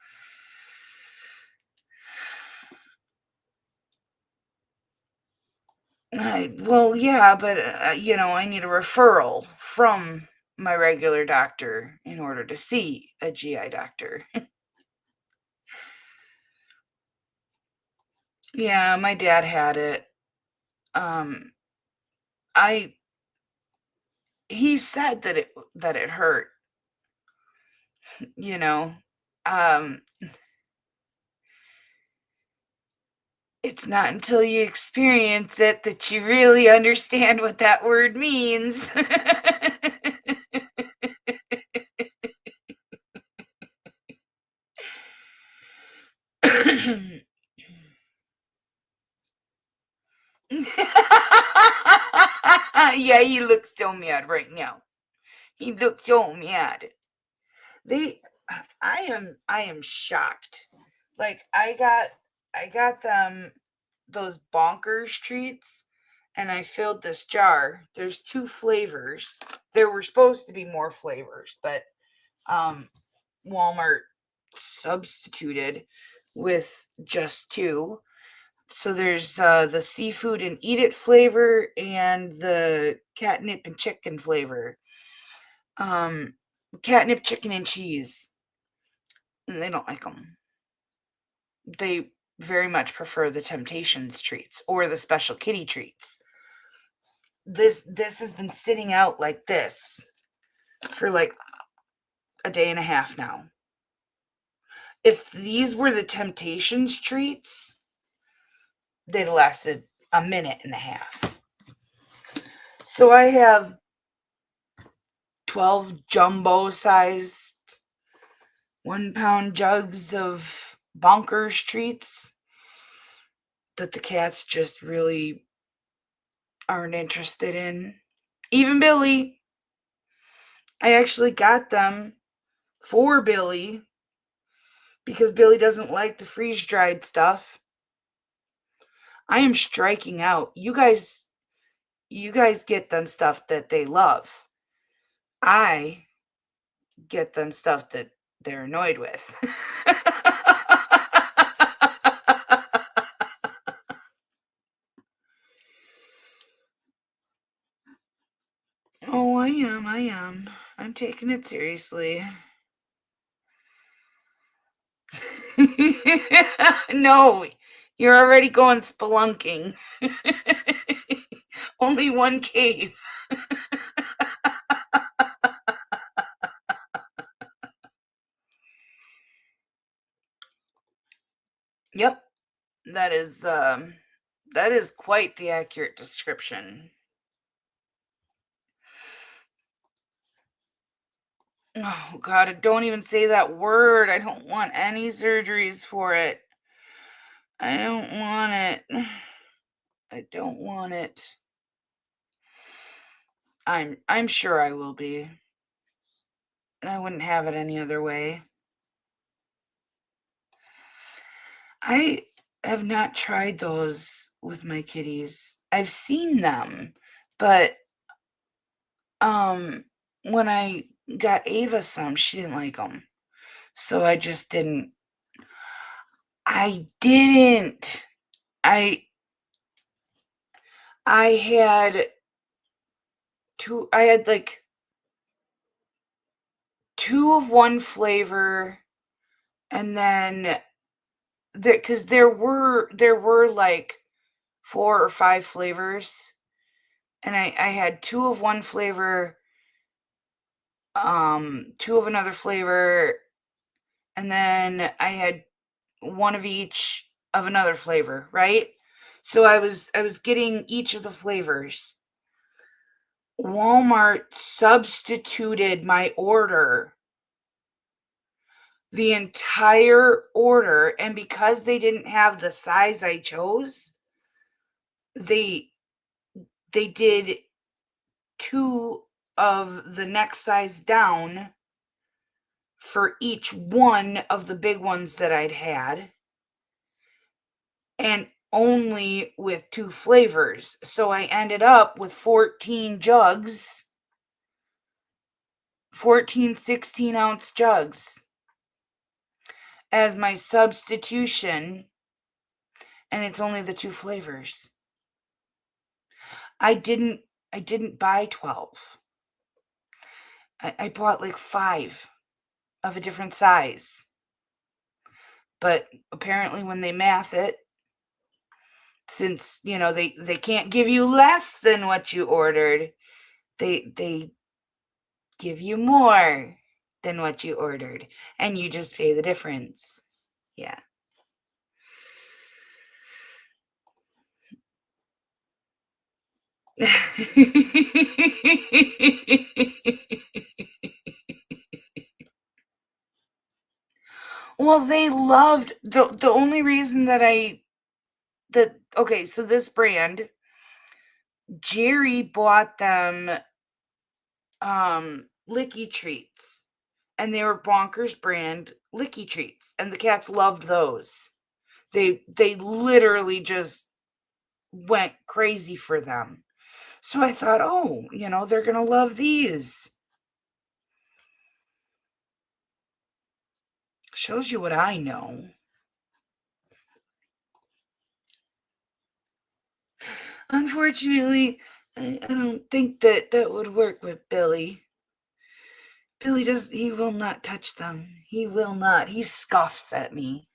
well, yeah, but I need a referral from my regular doctor in order to see a GI doctor. Yeah, my dad had it. He said that it hurt, you know. Um, it's not until you experience it that you really understand what that word means. Yeah, he looks so mad right now. He looks so mad. I am shocked. Like I got them those bonkers treats, and I filled this jar. There's 2 flavors. There were supposed to be more flavors, but Walmart substituted with just 2. So there's the seafood and eat it flavor and the catnip and chicken flavor. Catnip, chicken, and cheese. And they don't like them. They very much prefer the Temptations treats or the Special Kitty treats. This has been sitting out like this for like a day and a half now. If these were the Temptations treats, they'd have lasted a minute and a half. So I have 12 jumbo-sized 1-pound jugs of bonkers treats that the cats just really aren't interested in. Even Billy. I actually got them for Billy because Billy doesn't like the freeze-dried stuff. I am striking out. You guys get them stuff that they love. I get them stuff that they're annoyed with. Oh, I am. I'm taking it seriously. No, you're already going spelunking. Only one cave. Yep, that is quite the accurate description. Oh God, don't even say that word. I don't want any surgeries for it. I don't want it. I don't want it. I'm sure I will be. And I wouldn't have it any other way. I have not tried those with my kitties. I've seen them, but when I got Ava some, she didn't like them. So I just didn't. I had like 2 of one flavor, and then because there were like 4 or 5 flavors, and I had 2 of one flavor, 2 of another flavor, and then I had 1 of each of another flavor, right? So I was getting each of the flavors. Walmart substituted my order, the entire order, and because they didn't have the size I chose, they did 2 of the next size down for each one of the big ones that I'd had, and only with 2 flavors. So I ended up with 14 jugs, 14 16-ounce jugs as my substitution, and it's only the 2 flavors. I didn't buy 12. I bought like 5 of a different size. But apparently when they math it, since, they can't give you less than what you ordered, they give you more than what you ordered, and you just pay the difference. Yeah. Well, they loved the only reason that okay, so this brand, Jerry bought them Licky Treats, and they were Bonkers brand Licky Treats, and the cats loved those. They literally just went crazy for them. So I thought, oh, they're going to love these. Shows you what I know. Unfortunately, I don't think that would work with Billy. He will not touch them. He will not. He scoffs at me.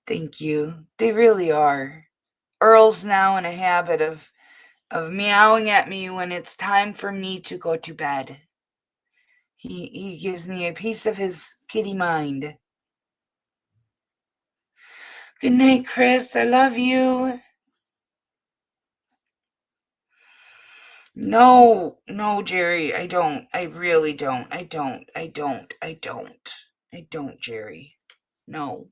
Thank you. They really are. Earl's now in a habit of meowing at me when it's time for me to go to bed. He gives me a piece of his kitty mind. Good night, Chris. I love you. No, Jerry. I don't. I really don't. I don't, Jerry. No.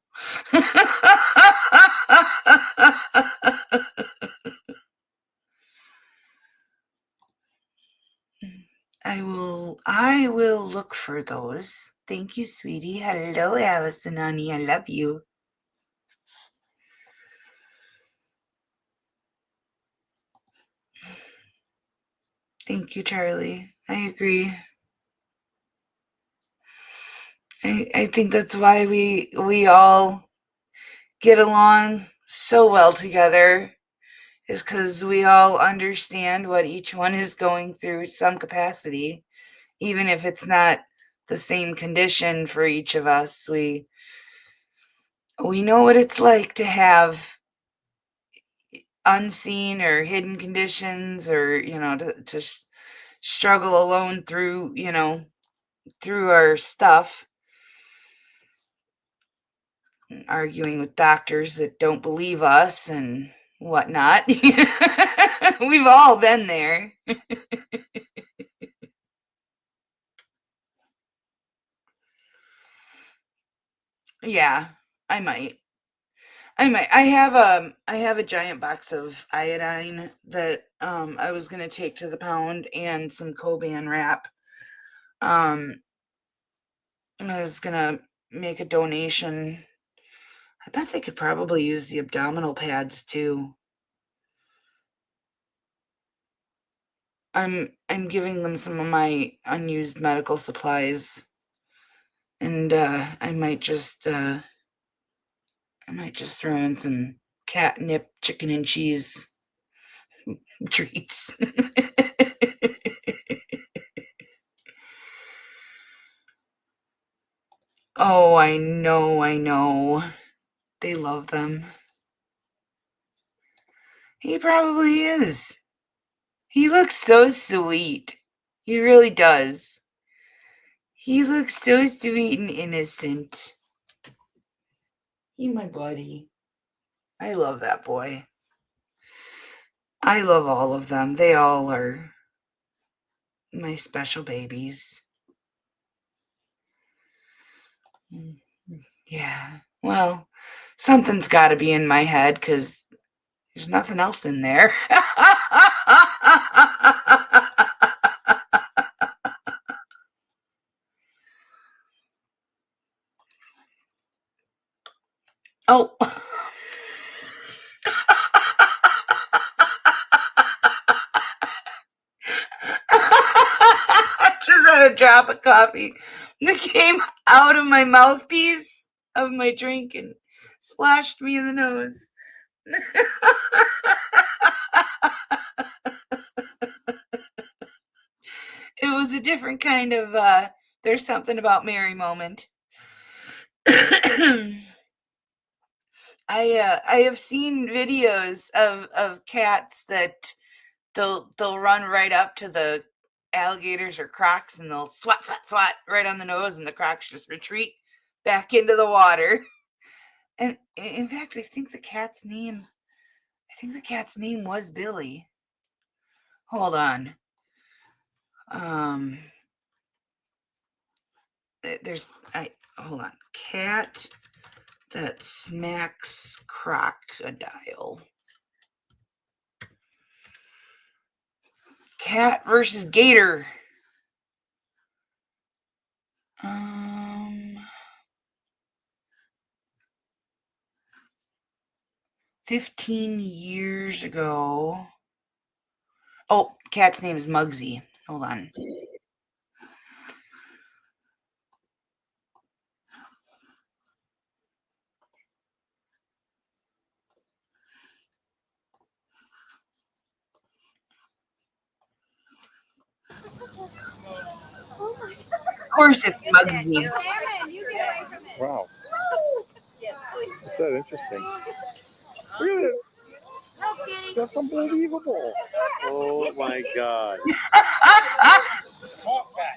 I will look for those. Thank you, sweetie. Hello, Allison, honey. I love you. Thank you, Charlie. I agree. I think that's why we all get along so well together, is because we all understand what each one is going through some capacity, even if it's not the same condition for each of us. We know what it's like to have unseen or hidden conditions, or to struggle alone through through our stuff, arguing with doctors that don't believe us and whatnot. We've all been there. Yeah, I might. I have a giant box of iodine that I was gonna take to the pound, and some Coban wrap. I was gonna make a donation. I bet they could probably use the abdominal pads too. I'm giving them some of my unused medical supplies, and I might just throw in some catnip, chicken and cheese treats. Oh, I know. They love them. He probably is. He looks so sweet. He really does. He looks so sweet and innocent. He my buddy. I love that boy. I love all of them. They all are my special babies. Yeah. Well, something's got to be in my head, because there's nothing else in there. Oh. Just had a drop of coffee that came out of my mouthpiece of my drink and splashed me in the nose. It was a different kind of there's something about Mary moment. I have seen videos of cats that they'll run right up to the alligators or crocs, and they'll swat right on the nose, and the crocs just retreat back into the water. And in fact, I think the cat's name was Billy. Hold on. Hold on. Cat that smacks crocodile. Cat versus gator. 15 years ago. Oh, cat's name is Muggsy. Hold on. Of course it's Muggsy. Wow. That's so interesting. Look at it. That's unbelievable. Oh my God.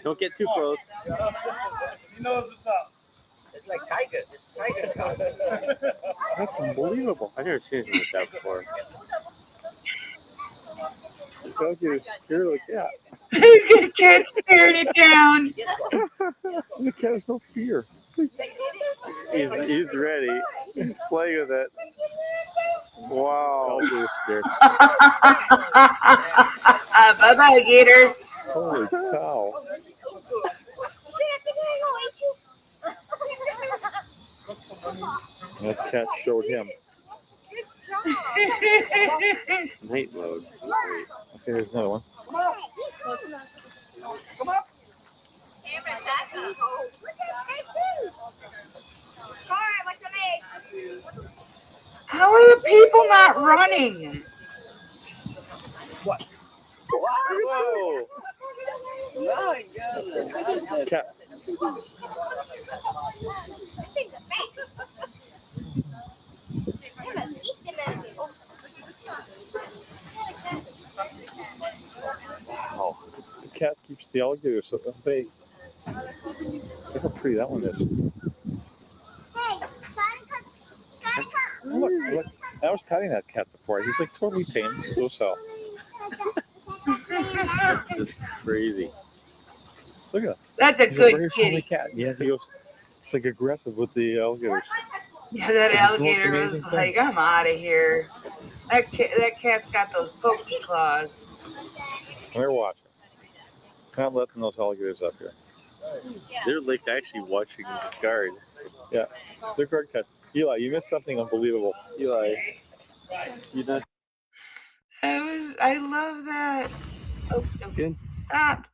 Don't get too close. He knows what's up. It's like tiger. It's tiger. That's unbelievable. I've never seen anything like that before. The dog is scared of the cat. The cat stared it down. The cat has no fear. He's ready. He's playing with it. Wow. Dog is scared. Bye-bye, Gator. Holy cow. That cat showed him. Night mode. Okay, there's another one. How are the people not running? What? Whoa! Cat. Wow. The cat keeps the alligator so big. Look how pretty that one is. Look, I was petting that cat before. He's like totally tame. So. That's just crazy. Look at that. That's a He's good a very kitty. cat. Yeah, he goes. It's like aggressive with the alligators. Yeah, that It's the most alligator was amazing thing. like, I'm out of here. That cat's got those pokey claws. They're watching. Not letting those alligators up here. They're like actually watching guard. Yeah, they're guard cats. Eli, you missed something unbelievable. Eli, you did. I love that. Oh, Good. stop.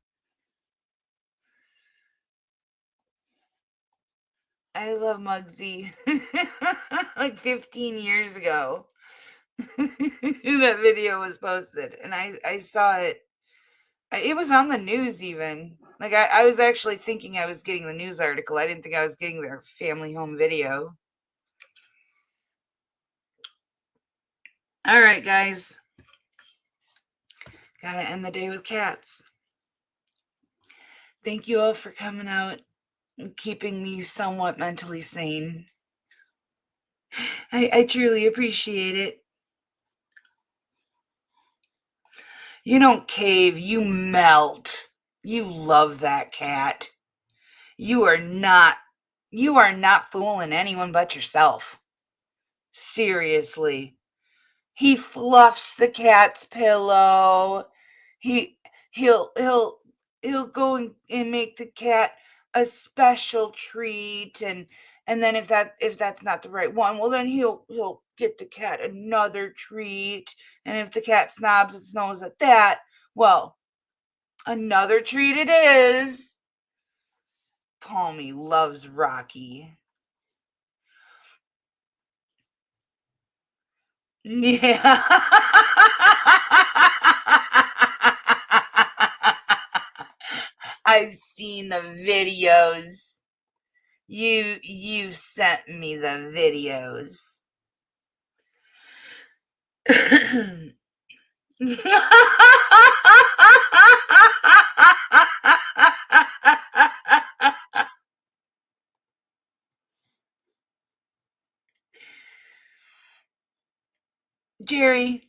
I love Muggsy. Like 15 years ago. That video was posted and I saw it. It was on the news even. Like I was actually thinking I was getting the news article. I didn't think I was getting their family home video. All right, guys. Gotta end the day with cats. Thank you all for coming out and keeping me somewhat mentally sane. I truly appreciate it. You don't cave, you melt. You love that cat. You are not fooling anyone but yourself. Seriously. He fluffs the cat's pillow. He'll go and make the cat a special treat and then if that's not the right one, well then he'll get the cat another treat. And if the cat snobs its nose at that, well, another treat it is. Palmy loves Rocky. Yeah. I've seen the videos. You sent me the videos. Jerry.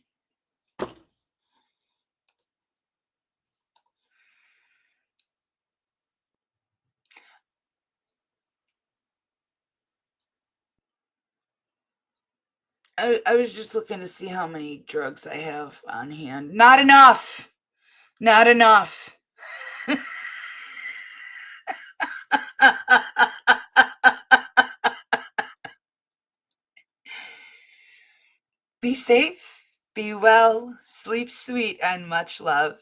I was just looking to see how many drugs I have on hand. Not enough. Not enough. safe, be well, sleep sweet, and much love.